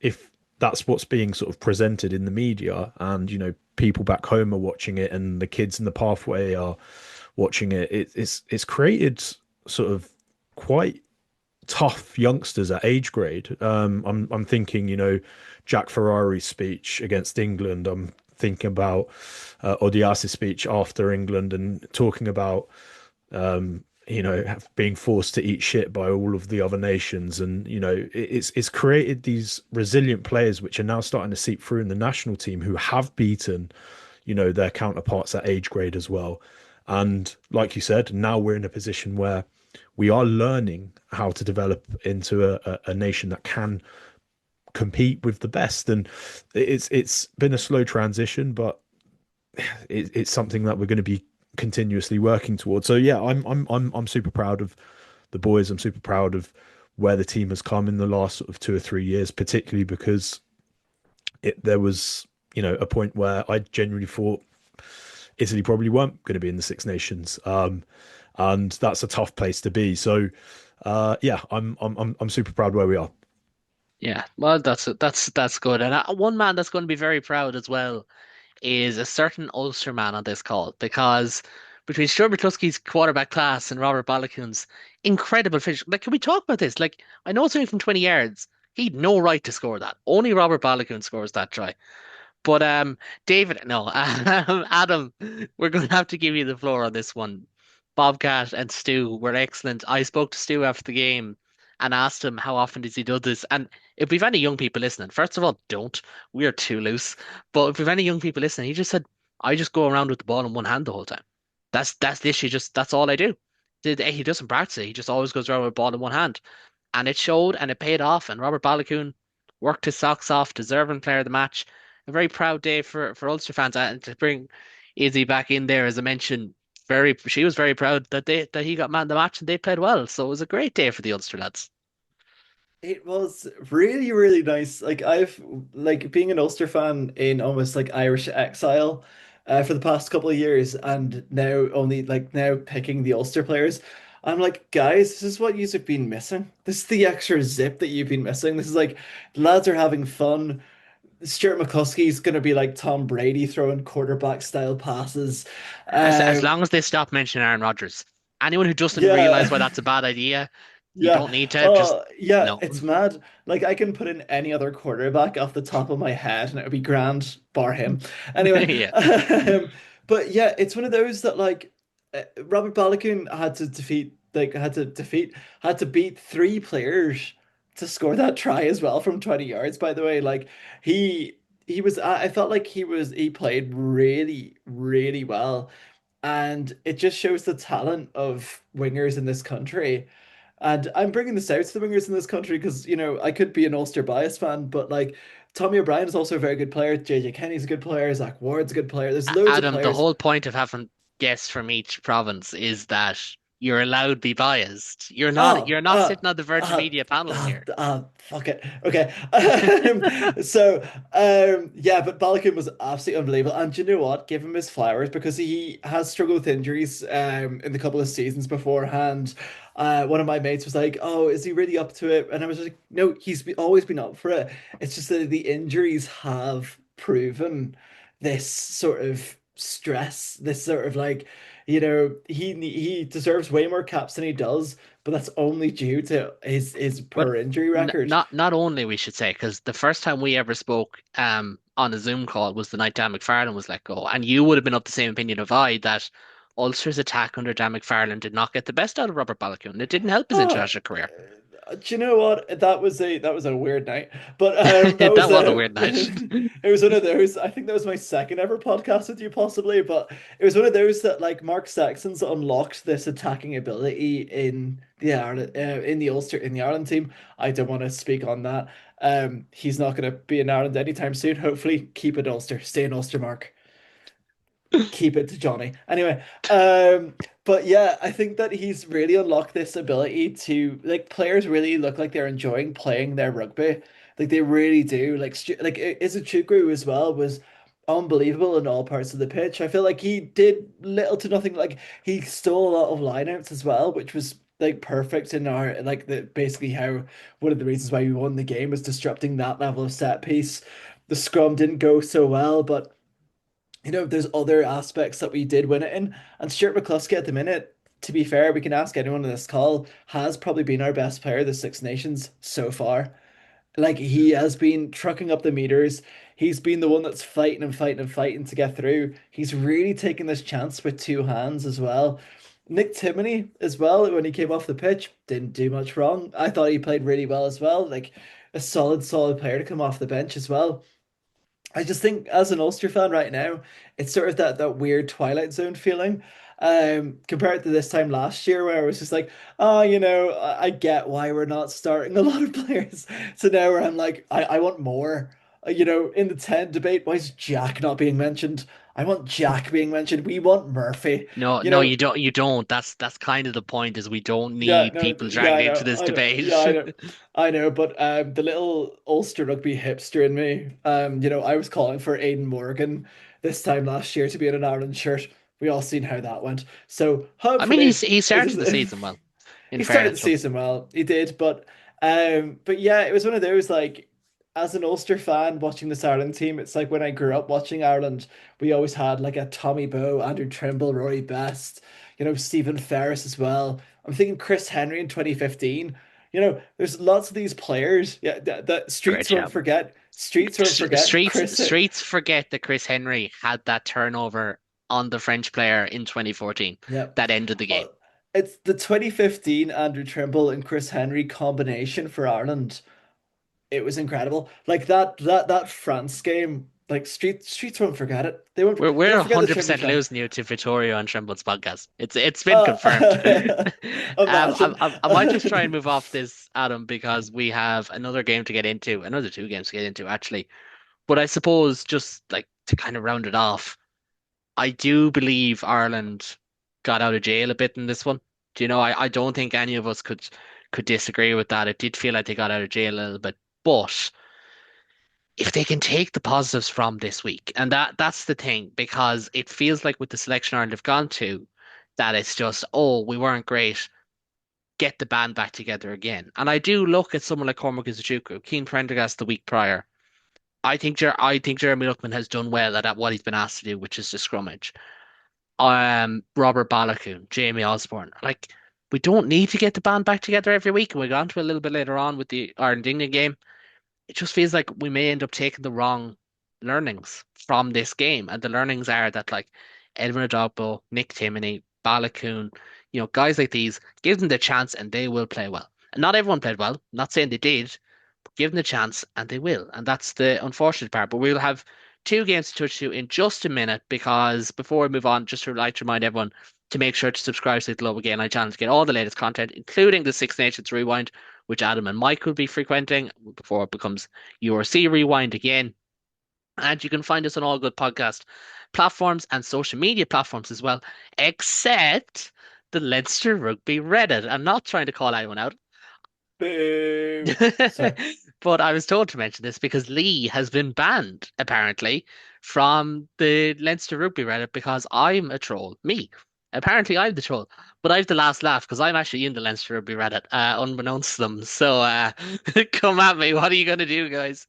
Speaker 9: if that's what's being sort of presented in the media, and people back home are watching it, and the kids in the pathway are watching it, it's created sort of quite tough youngsters at age grade. I'm thinking, Jack Ferrari's speech against England. I'm thinking about Odiase's speech after England, and talking about being forced to eat shit by all of the other nations. And it's created these resilient players which are now starting to seep through in the national team, who have beaten their counterparts at age grade as well. And like you said, now we're in a position where we are learning how to develop into a nation that can compete with the best. And it's been a slow transition, but it's something that we're going to be continuously working towards. So yeah, I'm super proud of the boys. I'm super proud of where the team has come in the last sort of 2 or 3 years, particularly because there was a point where I genuinely thought Italy probably weren't going to be in the Six Nations, and that's a tough place to be. So yeah, I'm super proud where we are.
Speaker 8: Yeah, well, that's good. And one man that's going to be very proud as well is a certain Ulster man on this call, because between Stuart McCluskey's quarterback class and Robert Balakoon's incredible finish, like, can we talk about this? Like, I know it's only from 20 yards. He'd no right to score that. Only Robert Balakoon scores that try. But David, no, Adam, we're going to have to give you the floor on this one. Bobcat and Stu were excellent. I spoke to Stu after the game and asked him how often does he do this. And if we've any young people listening, first of all, don't. We are too loose. But if we've any young people listening, he just said, I just go around with the ball in one hand the whole time. That's literally just that's all I do. He doesn't practice it. He just always goes around with the ball in one hand. And it showed and it paid off. And Robert Balakoon worked his socks off, deserving player of the match. A very proud day for Ulster fans. And to bring Izzy back in there, as I mentioned, she was very proud that he got man of the match and they played well. So it was a great day for the Ulster lads.
Speaker 10: It was really, really nice. Like I've like being an Ulster fan in almost like Irish exile for the past couple of years, and now only like now picking the Ulster players. I'm like, guys, this is what you have been missing. This is the extra zip that you've been missing. This is like lads are having fun. Stuart McCluskey's going to be like Tom Brady throwing quarterback style passes.
Speaker 8: As
Speaker 10: Um,
Speaker 8: long as they stop mentioning Aaron Rodgers. Anyone who doesn't realize why
Speaker 10: yeah,
Speaker 8: that's a bad idea, you
Speaker 10: yeah.
Speaker 8: don't need to. Just
Speaker 10: Yeah,
Speaker 8: no.
Speaker 10: it's mad. Like I can put in any other quarterback off the top of my head and it would be grand, bar him. Anyway,
Speaker 8: Yeah.
Speaker 10: but yeah, it's one of those that like Robert Balogun had to beat three players to score that try as well from 20 yards, by the way. Like he I felt like he played really, really well. And it just shows the talent of wingers in this country. And I'm bringing this out to the wingers in this country because, I could be an Ulster bias fan, but like Tommy O'Brien is also a very good player. JJ Kenny's a good player. Zach Ward's a good player. There's loads of
Speaker 8: Adam, the
Speaker 10: players.
Speaker 8: whole point of having guests from each province is that you're allowed to be biased.
Speaker 10: Oh,
Speaker 8: You're not sitting on the Virgin Media panel here.
Speaker 10: fuck it. Okay. Yeah, but Balogun was absolutely unbelievable. And do you know what? Give him his flowers because he has struggled with injuries in the couple of seasons beforehand. One of my mates was like, "Oh, is he really up to it?" And I was like, "No, always been up for it. It's just that the injuries have proven this sort of stress, this sort of like, he deserves way more caps than he does, but that's only due to his
Speaker 8: But
Speaker 10: poor injury record."
Speaker 8: not only we should say, because the first time we ever spoke on a Zoom call was the night Dan McFarlane was let go, and you would have been of the same opinion of I that Ulster's attack under Dan McFarlane did not get the best out of Robert Balogun. It didn't help his
Speaker 10: Oh,
Speaker 8: international career.
Speaker 10: do you know what? That was a weird night, but
Speaker 8: That was a weird night.
Speaker 10: it was one of those. I think that was my second ever podcast with you, possibly, but it was one of those that like Mark Sexton's unlocked this attacking ability in the Ireland in the Ireland team. I don't want to speak on that. He's not going to be in Ireland anytime soon. Hopefully, keep it Ulster. Stay in Ulster, Mark. Keep it to Johnny. Anyway, but yeah, I think that he's really unlocked this ability to like players really look like they're enjoying playing their rugby. Like they really do. Like Izuchukwu as well was unbelievable in all parts of the pitch. I feel like he did little to nothing. Like he stole a lot of lineouts as well, which was like perfect in our like the basically how one of the reasons why we won the game was disrupting that level of set piece. The scrum didn't go so well, but there's other aspects that we did win it in. And Stuart McCluskey at the minute, to be fair, we can ask anyone on this call, has probably been our best player of the Six Nations so far. Like he has been trucking up the meters. He's been the one that's fighting and fighting and fighting to get through. He's really taken this chance with two hands as well. Nick Timoney as well, when he came off the pitch, didn't do much wrong. I thought he played really well as well. Like a solid player to come off the bench as well. I just think as an Ulster fan right now, it's sort of that weird Twilight Zone feeling. Compared to this time last year where I was just like, oh, I get why we're not starting a lot of players. So now where I'm like, I want more. In the 10 debate, why is Jack not being mentioned? I want Jack being mentioned. We want Murphy.
Speaker 8: No,
Speaker 10: You
Speaker 8: no,
Speaker 10: know,
Speaker 8: you don't. You don't. That's kind of the point. Is we don't
Speaker 10: Yeah,
Speaker 8: need
Speaker 10: no,
Speaker 8: people
Speaker 10: yeah,
Speaker 8: dragged
Speaker 10: I
Speaker 8: into
Speaker 10: know,
Speaker 8: this
Speaker 10: I know,
Speaker 8: debate.
Speaker 10: yeah, I know, I know, but the little Ulster rugby hipster in me, I was calling for Aidan Morgan this time last year to be in an Ireland shirt. We all seen how that went. So
Speaker 8: I mean,
Speaker 10: hopefully,
Speaker 8: he
Speaker 10: it
Speaker 8: started the
Speaker 10: is.
Speaker 8: season well. In
Speaker 10: He started the
Speaker 8: fairness to him,
Speaker 10: season well. He did, but yeah, it was one of those like as an Ulster fan watching this Ireland team, it's like when I grew up watching Ireland, we always had like a Tommy Bowe, Andrew Trimble, Rory Best, Stephen Ferris as well. I'm thinking Chris Henry in 2015. There's lots of these players. Yeah, that
Speaker 8: great
Speaker 10: Streets won't
Speaker 8: job.
Speaker 10: forget. Streets won't forget.
Speaker 8: Streets forget that Chris Henry had that turnover on the French player in 2014
Speaker 10: Yeah.
Speaker 8: that ended the
Speaker 10: Uh,
Speaker 8: game.
Speaker 10: it's the 2015 Andrew Trimble and Chris Henry combination for Ireland. It was incredible. Like that France game, like Streets won't forget it. They
Speaker 8: We're
Speaker 10: won't forget the Trimble
Speaker 8: 100%
Speaker 10: try.
Speaker 8: losing you to Vittorio and Trimble's podcast. It's been confirmed.
Speaker 10: Uh, imagine.
Speaker 8: I might just try and move off this, Adam, because we have another game to get into, another two games to get into, actually. But I suppose just like to kind of round it off, I do believe Ireland got out of jail a bit in this one. Do you know, I don't think any of us could disagree with that. It did feel like they got out of jail a little bit, but if they can take the positives from this week, and that's the thing, because it feels like with the selection Ireland have gone to, that it's just, oh, we weren't great. Get the band back together again. And I do look at someone like Cormac Izuchukwu, Keane Prendergast the week prior. I think Jeremy Luckman has done well at what he's been asked to do, which is to scrummage. Robert Balakoon, Jamie Osborne. Like, we don't need to get the band back together every week, and we'll go on to a little bit later on with the Ireland-England game. It just feels like we may end up taking the wrong learnings from this game. And the learnings are that, like, Edwin Adogbo, Nick Timoney, Balakoon, guys like these, give them the chance and they will play well. And not everyone played well. I'm not saying they did, but give them the chance and they will. And that's the unfortunate part. But we'll have two games to touch to in just a minute, because before we move on, just to like to remind everyone to make sure to subscribe to the Global Game Night channel to get all the latest content, including the Six Nations Rewind, which Adam and Mike will be frequenting before it becomes URC Rewind again. And you can find us on all good podcast platforms and social media platforms as well, except the Leinster Rugby Reddit. I'm not trying to call anyone out.
Speaker 10: Boo.
Speaker 8: But I was told to mention this because Lee has been banned, apparently, from the Leinster Rugby Reddit because I'm a troll. Me. Apparently, I'm the troll. But I have the last laugh because I'm actually in the Leinster Rugby Reddit, unbeknownst to them. So come at me. What are you going to do, guys?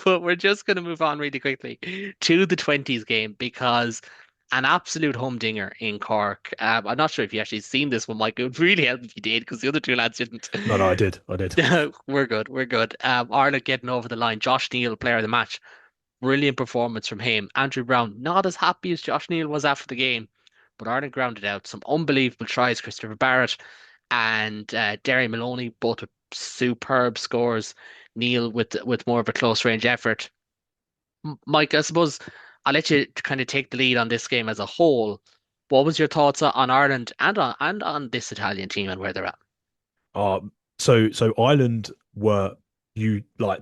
Speaker 8: But we're just going to move on really quickly to the 20s game because an absolute humdinger in Cork. I'm not sure if you actually seen this one, Mike. It would really help if you did, because the other two lads didn't.
Speaker 9: No, I did.
Speaker 8: We're good. We're good. Ireland getting over the line. Josh Neal, player of the match. Brilliant performance from him. Andrew Brown, not as happy as Josh Neal was after the game, but Ireland grounded out. Some unbelievable tries. Christopher Barrett and Derry Maloney, both with superb scores. Neal with more of a close range effort. Mike, I suppose I'll let you kind of take the lead on this game as a whole. What was your thoughts on Ireland and on this Italian team and where they're at?
Speaker 9: So Ireland were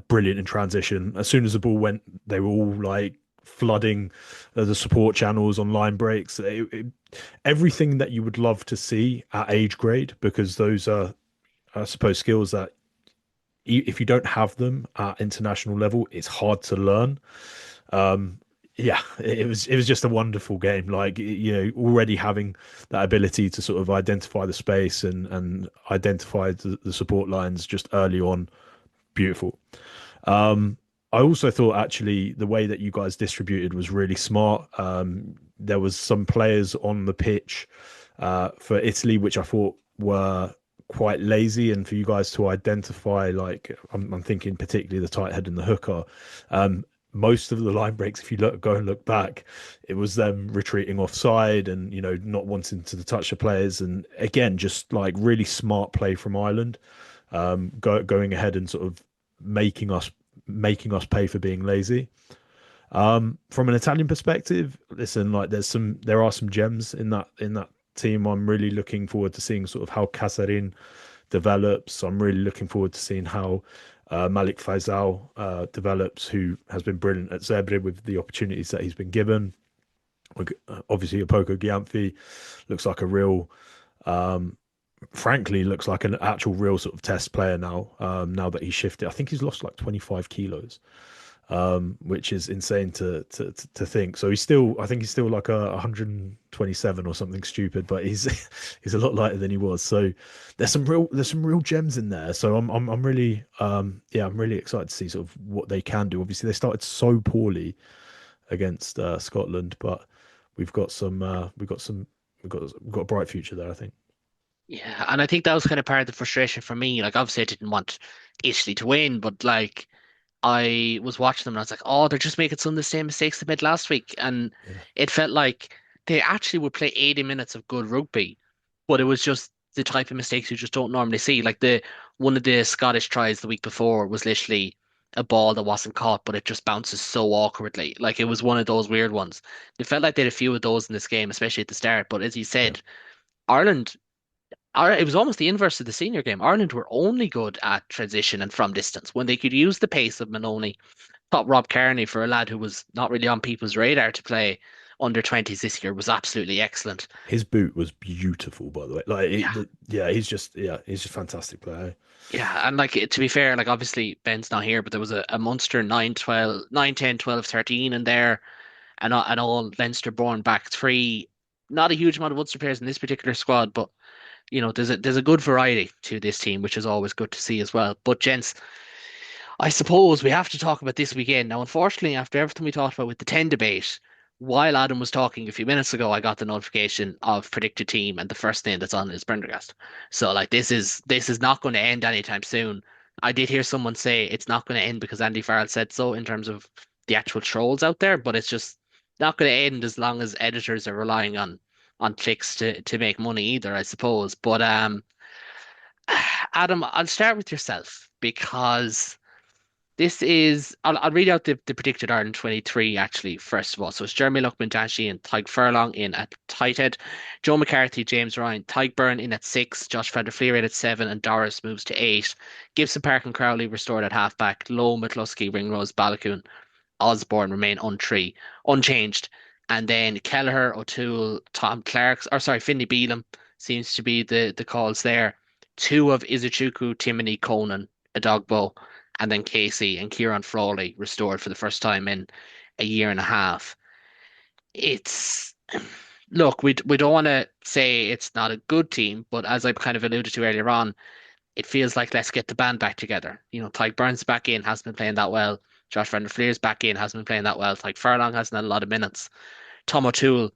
Speaker 9: brilliant in transition. As soon as the ball went, they were all like flooding the support channels on line breaks. Everything that you would love to see at age grade, because those are, I suppose, skills that if you don't have them at international level, it's hard to learn. Yeah, it was just a wonderful game. Like, already having that ability to sort of identify the space and identify the support lines just early on, beautiful. I also thought actually the way that you guys distributed was really smart. There was some players on the pitch for Italy which I thought were quite lazy, and for you guys to identify, like, I'm thinking particularly the tight head and the hooker. Most of the line breaks, if you go and look back, it was them retreating offside and not wanting to touch the players. And again, just like really smart play from Ireland, going ahead and sort of making us pay for being lazy. From an Italian perspective, listen, like there are some gems in that team. I'm really looking forward to seeing sort of how Casarin develops. I'm really looking forward to seeing how Malik Faisal develops, who has been brilliant at Zebre with the opportunities that he's been given. Obviously, Apoko Giamfi looks like a real, frankly, looks like an actual real sort of test player now. Now that he's shifted, I think he's lost like 25 kilos, which is insane to think. So I think he's still like 127 or something stupid, but he's a lot lighter than he was. So there's some real gems in there. So I'm really I'm really excited to see sort of what they can do. Obviously they started so poorly against Scotland, but we've got a bright future there, I think.
Speaker 8: Yeah, and I think that was kind of part of the frustration for me. Like, obviously I didn't want Italy to win, but like, I was watching them and I was like, oh, they're just making some of the same mistakes they made last week. And it felt like they actually would play 80 minutes of good rugby, but it was just the type of mistakes you just don't normally see. Like one of the Scottish tries the week before was literally a ball that wasn't caught, but it just bounces so awkwardly. Like, it was one of those weird ones. It felt like they had a few of those in this game, especially at the start. But as you said, Ireland, it was almost the inverse of the senior game. Ireland were only good at transition and from distance when they could use the pace of Maloney. Thought Rob Kearney, for a lad who was not really on people's radar to play under 20s this year, was absolutely excellent.
Speaker 9: His boot was beautiful, by the way. Like, he's just a fantastic player.
Speaker 8: Yeah, and like, to be fair, like, obviously Ben's not here, but there was a Munster 9, 10, 12, 13 in there, and all Leinster born back three. Not a huge amount of Munster players in this particular squad, but there's a good variety to this team, which is always good to see as well. But gents, I suppose we have to talk about this weekend. Now, unfortunately, after everything we talked about with the 10 debate, while Adam was talking a few minutes ago, I got the notification of predicted team, and the first name that's on is Prendergast. So like this is not going to end anytime soon. I did hear someone say it's not going to end because Andy Farrell said so in terms of the actual trolls out there, but it's just not going to end as long as editors are relying on clicks to make money either, I suppose. But Adam, I'll start with yourself because this is, I'll read out the predicted Ireland 23 actually, first of all. So it's Jeremy Luckman, Danshi, and Tyke Furlong in at tight head. Joe McCarthy, James Ryan, Tyke Byrne in at 6, Josh van der Fleer in at 7, and Doris moves to 8. Gibson Park and Crowley restored at halfback. Lowe, McCluskey, Ringrose, Balakoon, Osborne remain unchanged. And then Kelleher, O'Toole, Tom Clark, or sorry, Finlay Beelum seems to be the calls there. Two of Izuchuku, Timony, Conan, Adogbo, and then Casey and Kieran Frawley restored for the first time in a year and a half. It's look, we don't want to say it's not a good team, but as I kind of alluded to earlier on, it feels like let's get the band back together. You know, Tyke Burns back in, hasn't been playing that well. Josh van der Fleer's back in, hasn't been playing that well. Tyke Furlong hasn't had a lot of minutes. Tom O'Toole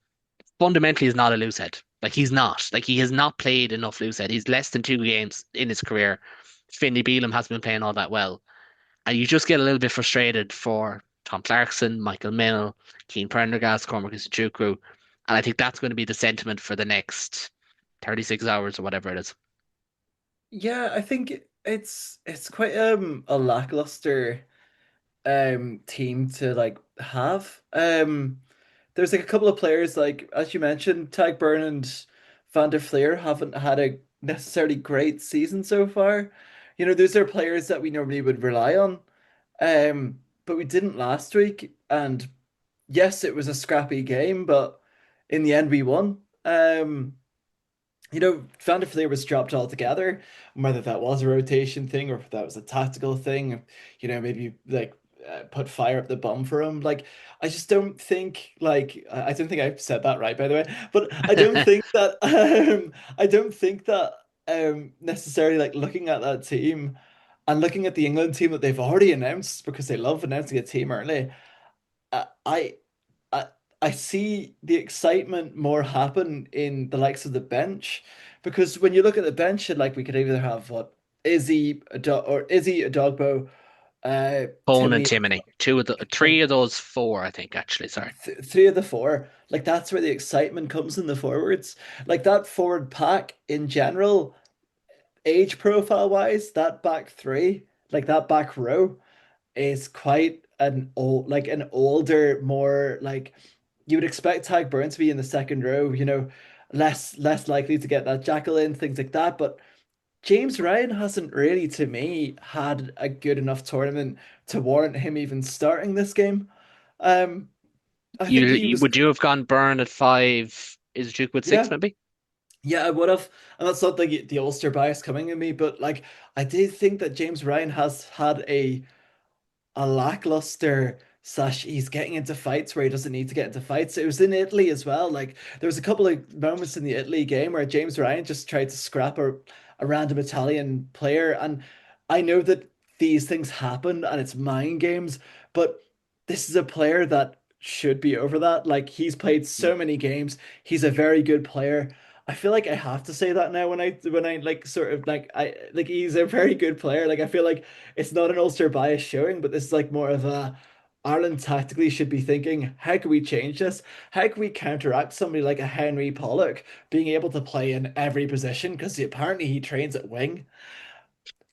Speaker 8: fundamentally is not a loosehead. Like he's not. Like he has not played enough loosehead. He's less than 2 games in his career. Finlay Beelum hasn't been playing all that well. And you just get a little bit frustrated for Tom Clarkson, Michael Mill, Keane Prendergast, Cormac Isachukwu. And I think that's going to be the sentiment for the next 36 hours or whatever it is.
Speaker 10: Yeah, I think it's quite a lackluster team to like have. There's like a couple of players like as you mentioned, Tag Burn and Van der Fleer haven't had a necessarily great season so far. You know, those are players that we normally would rely on. But we didn't last week, and yes, it was a scrappy game, but in the end we won. You know, Van der Fleer was dropped altogether, whether that was a rotation thing or if that was a tactical thing, you know, maybe like put fire up the bum for him. Like, I just don't think like I don't think I said that right, by the way, but I don't think that necessarily like looking at that team and looking at the England team that they've already announced because they love announcing a team early. Uh, I I I see the excitement more happen in the likes of the bench because when you look at the bench, like we could either have what Izzy Adogbo,
Speaker 8: Conan and
Speaker 10: Timmy,
Speaker 8: Timony. Three of those four, I think, actually. Sorry.
Speaker 10: three of the four. Like that's where the excitement comes in the forwards. Like that forward pack in general, age profile wise, that back three, like that back row is quite an older, more like you would expect Tag Burn to be in the second row, you know, less likely to get that jackal in, things like that. But James Ryan hasn't really, to me, had a good enough tournament to warrant him even starting this game. Um, I think he was,
Speaker 8: Would you have gone Burn at 5? Is Duke with 6
Speaker 10: yeah,
Speaker 8: maybe?
Speaker 10: yeah, I would have, and that's not like the Ulster bias coming in me, but like I did think that James Ryan has had a lackluster slash he's getting into fights where he doesn't need to get into fights. It was in Italy as well. Like there was a couple of moments in the Italy game where James Ryan just tried to scrap a random Italian player. And I know that these things happen and it's mind games, but this is a player that should be over that. Like he's played so many games. He's a very good player. I feel like I have to say that now when I like sort of like I like he's a very good player. Like I feel like it's not an Ulster bias showing, but this is like more of a Ireland tactically should be thinking, how can we change this? How can we counteract somebody like a Henry Pollock being able to play in every position? Because apparently he trains at wing.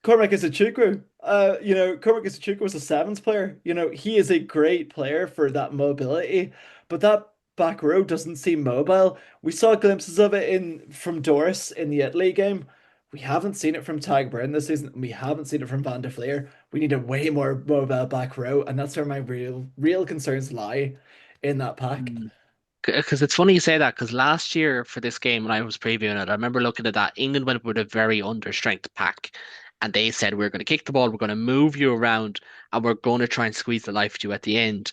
Speaker 10: Cormac Isachukwu, Cormac Isachukwu was a sevens player. You know, he is a great player for that mobility, but that back row doesn't seem mobile. We saw glimpses of it in from Doris in the Italy game. We haven't seen it from Tag Brown this season. We haven't seen it from Van der Fleer. We need a way more mobile back row, and that's where my real concerns lie in that pack.
Speaker 8: Because it's funny you say that, because last year for this game when I was previewing it, I remember looking at that. England went with a very understrength pack, and they said we're going to kick the ball, we're going to move you around, and we're going to try and squeeze the life to you at the end.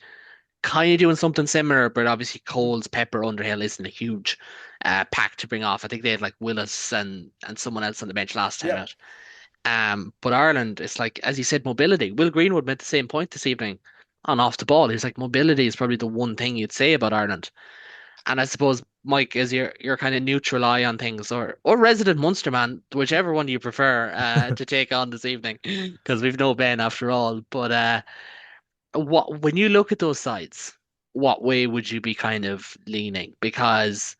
Speaker 8: Kind of doing something similar, but obviously Coles, Pepper, Underhill isn't a huge pack to bring off. I think they had like Willis and someone else on the bench last time
Speaker 10: Yeah.
Speaker 8: out. But Ireland, it's like, as you said, mobility. Will Greenwood made the same point this evening on off the ball. He's like, mobility is probably the one thing you'd say about Ireland. And I suppose, Mike, is your kind of neutral eye on things, or resident Munster man, whichever one you prefer to take on this evening, because we've no Ben after all. But what when you look at those sides, what way would you be kind of leaning? Because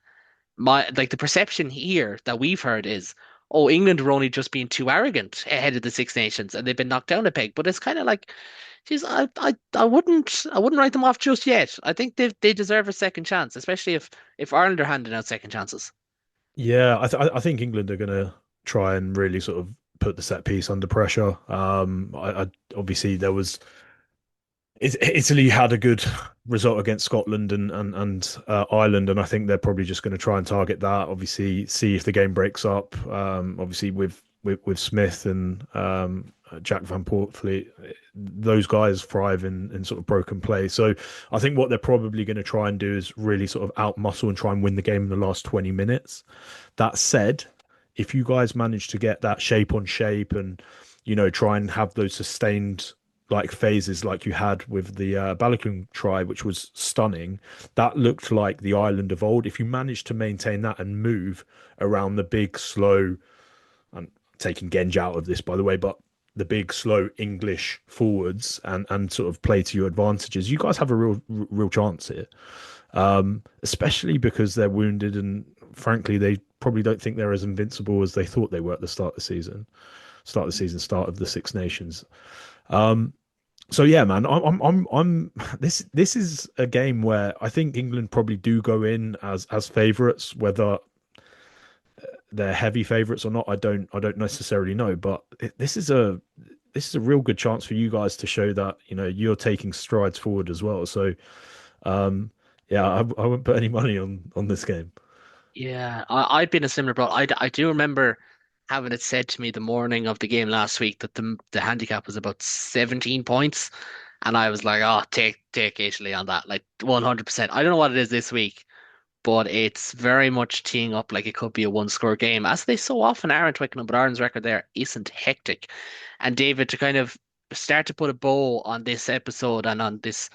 Speaker 8: the perception here that we've heard is, oh, England are only just being too arrogant ahead of the Six Nations and they've been knocked down a peg. But it's kind of like, geez, I wouldn't write them off just yet. I think they deserve a second chance, especially if Ireland are handing out second chances.
Speaker 9: Yeah, I think England are going to try and really sort of put the set piece under pressure. I obviously there was Italy had a good result against Scotland and Ireland, and I think they're probably just going to try and target that. Obviously, see if the game breaks up. Obviously, with Smith and Jack Van Poortvliet, those guys thrive in sort of broken play. So I think what they're probably going to try and do is really sort of outmuscle and try and win the game in the last 20 minutes. That said, if you guys manage to get that shape on shape and try and have those sustained like phases like you had with the Balogun try, which was stunning. That looked like the island of old. If you manage to maintain that and move around the big, slow, I'm taking Genge out of this, by the way, but the big, slow English forwards and sort of play to your advantages, you guys have a real chance here. Especially because they're wounded and frankly, they probably don't think they're as invincible as they thought they were at the start of the season. Start of the Six Nations. So yeah, man, I'm this is a game where I think England probably do go in as favourites, whether they're heavy favourites or not. I don't necessarily know, but this is a real good chance for you guys to show that you're taking strides forward as well. So yeah, I wouldn't put any money on this game.
Speaker 8: Yeah, I've been a similar bro. I do remember having it said to me the morning of the game last week that the handicap was about 17 points, and I was like, oh, take Italy on that, like 100%. I don't know what it is this week, but it's very much teeing up like it could be a one-score game, as they so often are in Twickenham. But Ireland's record there isn't hectic. And David, to kind of start to put a bow on this episode and on this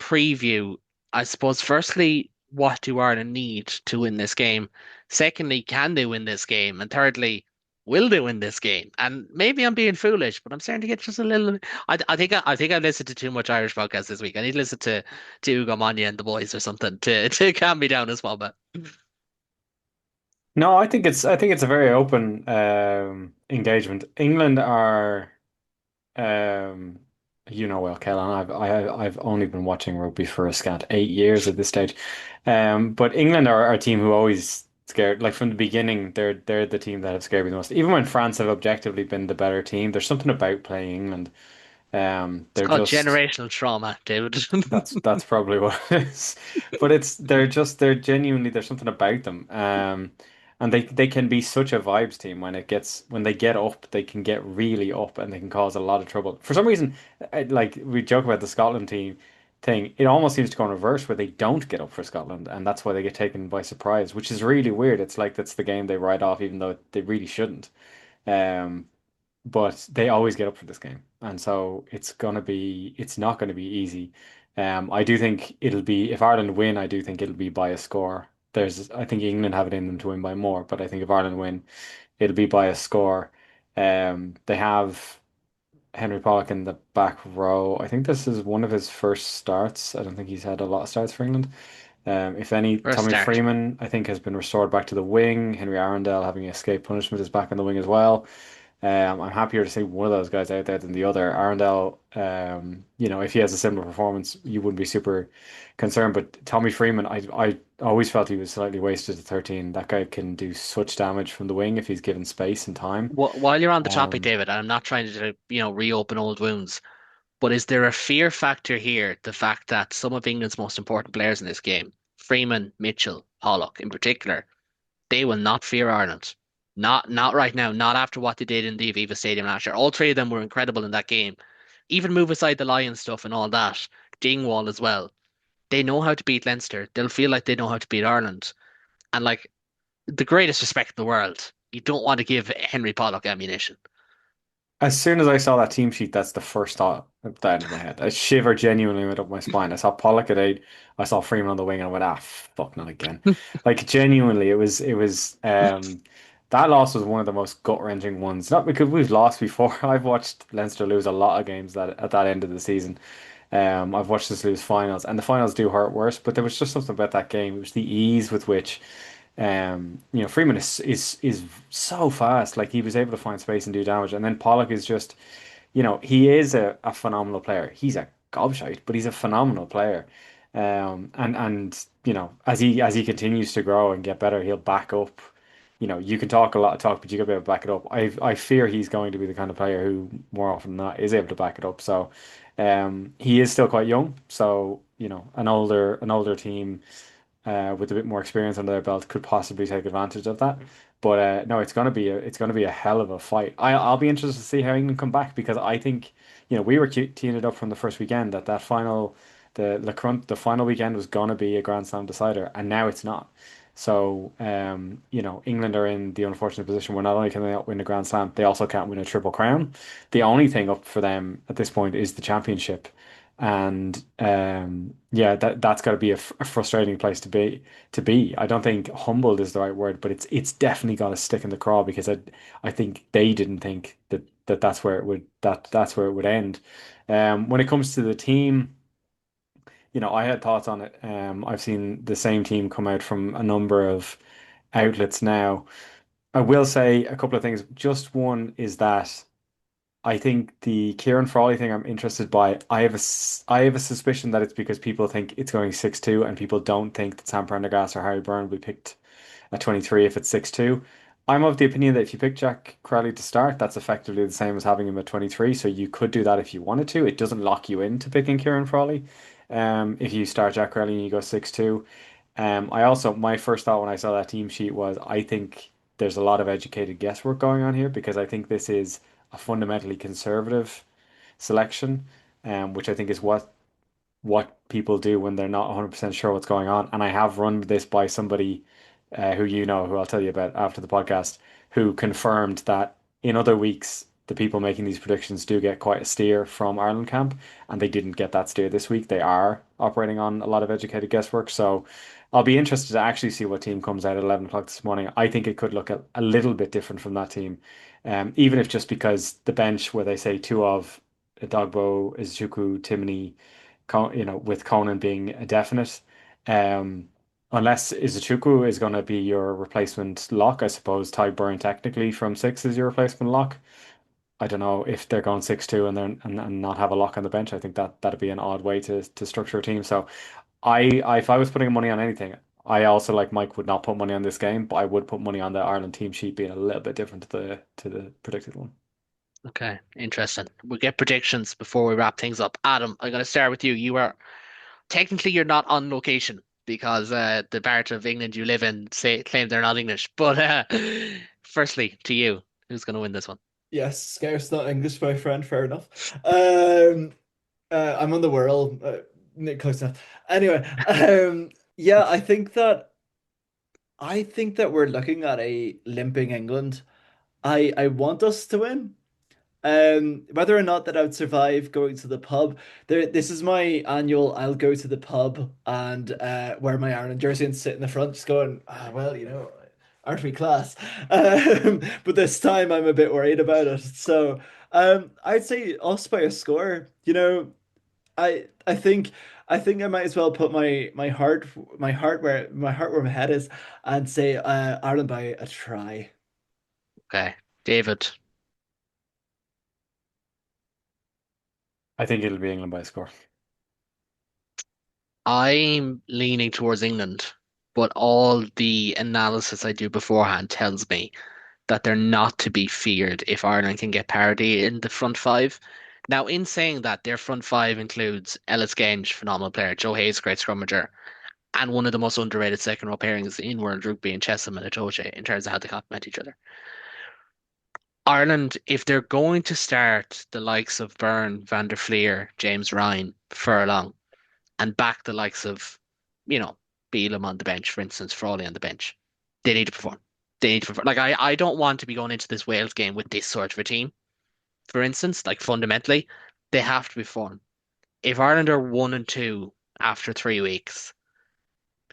Speaker 8: preview, I suppose, firstly, what do Ireland need to win this game? Secondly, can they win this game? And thirdly, will they win this game? And maybe I'm being foolish, but I'm starting to get just a little. I think I've listened to too much Irish podcasts this week. I need to listen to Ugo Manya and the boys or something to calm me down as well. But
Speaker 11: No, I think it's a very open engagement. England are um well, Kellan, I've only been watching rugby for a scant 8 years at this stage. But England are a team who always scared, like from the beginning, they're the team that have scared me the most. Even when France have objectively been the better team, there's something about playing England.
Speaker 8: it's
Speaker 11: They're
Speaker 8: called
Speaker 11: just
Speaker 8: generational trauma, David.
Speaker 11: that's probably what it is. But they're genuinely, there's something about them. And they can be such a vibes team when they get up, they can get really up and they can cause a lot of trouble. For some reason, like we joke about the Scotland team thing, it almost seems to go in reverse where they don't get up for Scotland and that's why they get taken by surprise, which is really weird. It's like that's the game they write off even though they really shouldn't. Um, but they always get up for this game, and so it's not gonna be easy. I do think it'll be if Ireland win, I do think it'll be by a score. I think England have it in them to win by more, but I think if Ireland win, it'll be by a score. They have Henry Pollock in the back row. I think this is one of his first starts. I don't think he's had a lot of starts for England. If any,
Speaker 8: For a
Speaker 11: Tommy
Speaker 8: start.
Speaker 11: Freeman, I think, has been restored back to the wing. Henry Arundel, having escaped punishment, is back on the wing as well. I'm happier to see one of those guys out there than the other. Arundel, if he has a similar performance, you wouldn't be super concerned. But Tommy Freeman, I always felt he was slightly wasted at 13. That guy can do such damage from the wing if he's given space and time.
Speaker 8: While you're on the topic,
Speaker 11: Um,
Speaker 8: David, and I'm not trying to, reopen old wounds, but is there a fear factor here? The fact that some of England's most important players in this game, Freeman, Mitchell, Pollock in particular, they will not fear Ireland. Not right now, not after what they did in the Aviva Stadium last year. All three of them were incredible in that game. Even move aside the Lions stuff and all that, Dingwall as well. They know how to beat Leinster. They'll feel like they know how to beat Ireland. And like the greatest respect in the world, you don't want to give Henry Pollock ammunition.
Speaker 11: As soon as I saw that team sheet, that's the first thought that entered my head. A shiver genuinely went up my spine. I saw Pollock at 8. I saw Freeman on the wing, and I went, ah, fuck, not again. Like genuinely, it was. That loss was one of the most gut-wrenching ones. Not because we've lost before. I've watched Leinster lose a lot of games that at that end of the season. I've watched us lose finals, and the finals do hurt worse. But there was just something about that game. It was the ease with which Freeman is so fast. Like he was able to find space and do damage. And then Pollock is just, he is a phenomenal player. He's a gobshite, but he's a phenomenal player. And as he continues to grow and get better, he'll back up. You can talk a lot of talk, but you gotta be able to back it up. I fear he's going to be the kind of player who more often than not is able to back it up. So he is still quite young. So, an older team with a bit more experience under their belt could possibly take advantage of that. But no, it's gonna be a hell of a fight. I'll be interested to see how England come back because I think we were teeing it up from the first weekend that final the final weekend was gonna be a Grand Slam decider, and now it's not. So England are in the unfortunate position where not only can they not win a Grand Slam, they also can't win a Triple Crown. The only thing up for them at this point is the championship. And yeah, that's got to be a frustrating place to be. I don't think humbled is the right word, but it's definitely got to stick in the craw because I think they didn't think that's where it would end. When it comes to the team, I had thoughts on it. I've seen the same team come out from a number of outlets now. I will say a couple of things. Just one is that. I think the Kieran Frawley thing I'm interested by. I have a suspicion that it's because people think it's going 6-2 and people don't think that Sam Prendergast or Harry Byrne will be picked at 23 if it's 6-2. I'm of the opinion that if you pick Jack Crowley to start, that's effectively the same as having him at 23. So you could do that if you wanted to. It doesn't lock you into picking Kieran Frawley. If you start Jack Crowley and you go 6-2. My first thought when I saw that team sheet was I think there's a lot of educated guesswork going on here because I think this is a fundamentally conservative selection, which I think is what people do when they're not 100% sure what's going on. And I have run this by somebody who I'll tell you about after the podcast, who confirmed that in other weeks, the people making these predictions do get quite a steer from Ireland camp, and they didn't get that steer this week. They are operating on a lot of educated guesswork. So I'll be interested to actually see what team comes out at 11 o'clock this morning. I think it could look a little bit different from that team, even if just because the bench where they say two of Dogbo, Izuku, Timony, with Conan being a definite. Unless Izuchukwu is going to be your replacement lock, I suppose Ty Burn technically from 6 is your replacement lock. I don't know if they're going 6-2 and not have a lock on the bench. I think that'd be an odd way to structure a team. So if I was putting money on anything, I also like Mike would not put money on this game, but I would put money on the Ireland team sheet being a little bit different to the predicted one.
Speaker 8: Okay, interesting. We'll get predictions before we wrap things up. Adam, I'm going to start with you. Technically you're not on location because the part of England you live in claim they're not English. But firstly, to you, who's going to win this one?
Speaker 10: Yes, scarce not English, my friend. Fair enough. I'm on the world. Close enough. Anyway, yeah, I think that we're looking at a limping England. I want us to win. Whether or not that I would survive going to the pub, this is my annual. I'll go to the pub and wear my Ireland jersey and sit in the front, just going, well, aren't we class? But this time I'm a bit worried about it. So, I'd say us by a score. I think I might as well put my heart where my head is, and say Ireland by a try.
Speaker 8: Okay, David.
Speaker 11: I think it'll be England by a score.
Speaker 8: I'm leaning towards England, but all the analysis I do beforehand tells me that they're not to be feared if Ireland can get parity in the front five. Now, in saying that, their front five includes Ellis Genge, phenomenal player, Joe Hayes, great scrummager, and one of the most underrated second row pairings in world rugby in Chessum and Itoje in terms of how they complement each other. Ireland, if they're going to start the likes of Byrne, Van der Fleer, James Ryan, Furlong, and back the likes of, Beelum on the bench, for instance, Frawley on the bench, they need to perform. They need to perform. Like, I don't want to be going into this Wales game with this sort of a team. for instance, like fundamentally, they have to be fun. If Ireland are 1-2 after 3 weeks,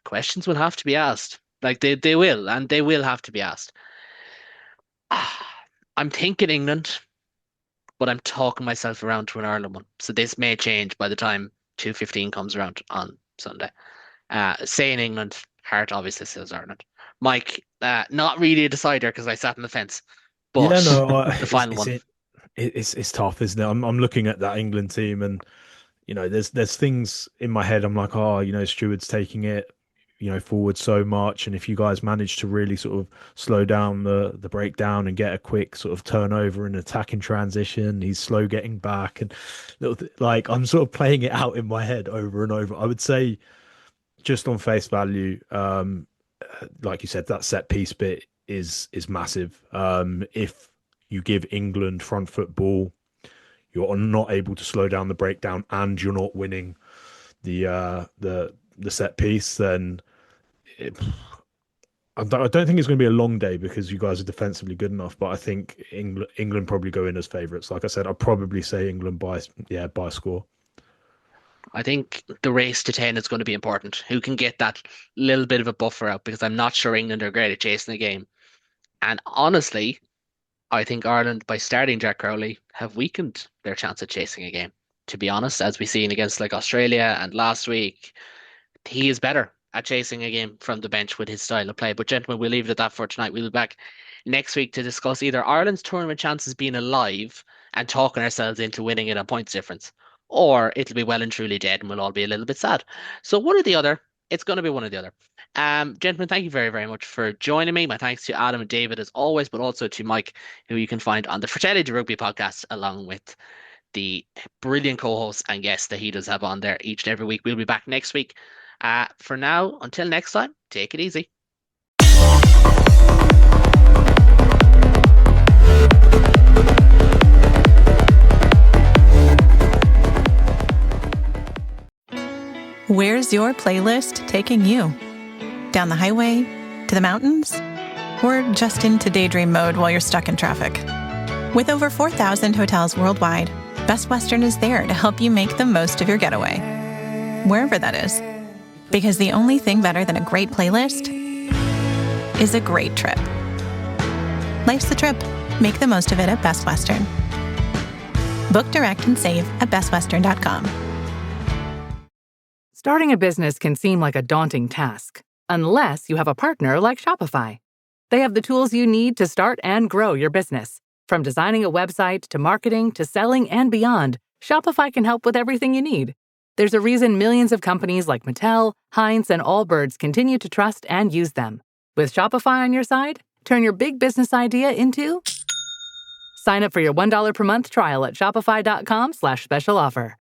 Speaker 8: questions will have to be asked. Like they will, and they will have to be asked. I'm thinking England, but I'm talking myself around to an Ireland one. So this may change by the time 2:15 comes around on Sunday. Saying England, heart obviously says Ireland. Mike, not really a decider because I sat on the fence, but
Speaker 9: Yeah, no,
Speaker 8: the final one.
Speaker 9: It's tough, isn't it? I'm looking at that England team, and there's things in my head. I'm like, Stewart's taking it, forward so much, and if you guys manage to really sort of slow down the breakdown and get a quick sort of turnover and attack in transition, he's slow getting back, and like I'm sort of playing it out in my head over and over. I would say, just on face value, like you said, that set piece bit is massive. If you give England front foot ball, you're not able to slow down the breakdown, and you're not winning the set piece, then I don't think it's going to be a long day because you guys are defensively good enough. But I think England probably go in as favourites. Like I said, I'd probably say England by score.
Speaker 8: I think the race to 10 is going to be important. Who can get that little bit of a buffer out? Because I'm not sure England are great at chasing the game. And honestly, I think Ireland, by starting Jack Crowley, have weakened their chance of chasing a game. To be honest, as we've seen against like Australia and last week, he is better at chasing a game from the bench with his style of play. But gentlemen, we'll leave it at that for tonight. We'll be back next week to discuss either Ireland's tournament chances being alive and talking ourselves into winning it on points difference, or it'll be well and truly dead and we'll all be a little bit sad. So one or the other, it's going to be one or the other. Gentlemen, thank you very, very much for joining me. My thanks to Adam and David as always, but also to Mike, who you can find on the Fratelli di Rugby podcast, along with the brilliant co-hosts and guests that he does have on there each and every week. We'll be back next week. For now, until next time, take it easy.
Speaker 12: Where's your playlist taking you? Down the highway? To the mountains? Or just into daydream mode while you're stuck in traffic? With over 4,000 hotels worldwide, Best Western is there to help you make the most of your getaway, wherever that is. Because the only thing better than a great playlist is a great trip. Life's the trip. Make the most of it at Best Western. Book direct and save at bestwestern.com.
Speaker 13: Starting a business can seem like a daunting task, unless you have a partner like Shopify. They have the tools you need to start and grow your business. From designing a website to marketing to selling and beyond, Shopify can help with everything you need. There's a reason millions of companies like Mattel, Heinz, and Allbirds continue to trust and use them. With Shopify on your side, turn your big business idea into... Sign up for your $1 per month trial at shopify.com/special offer.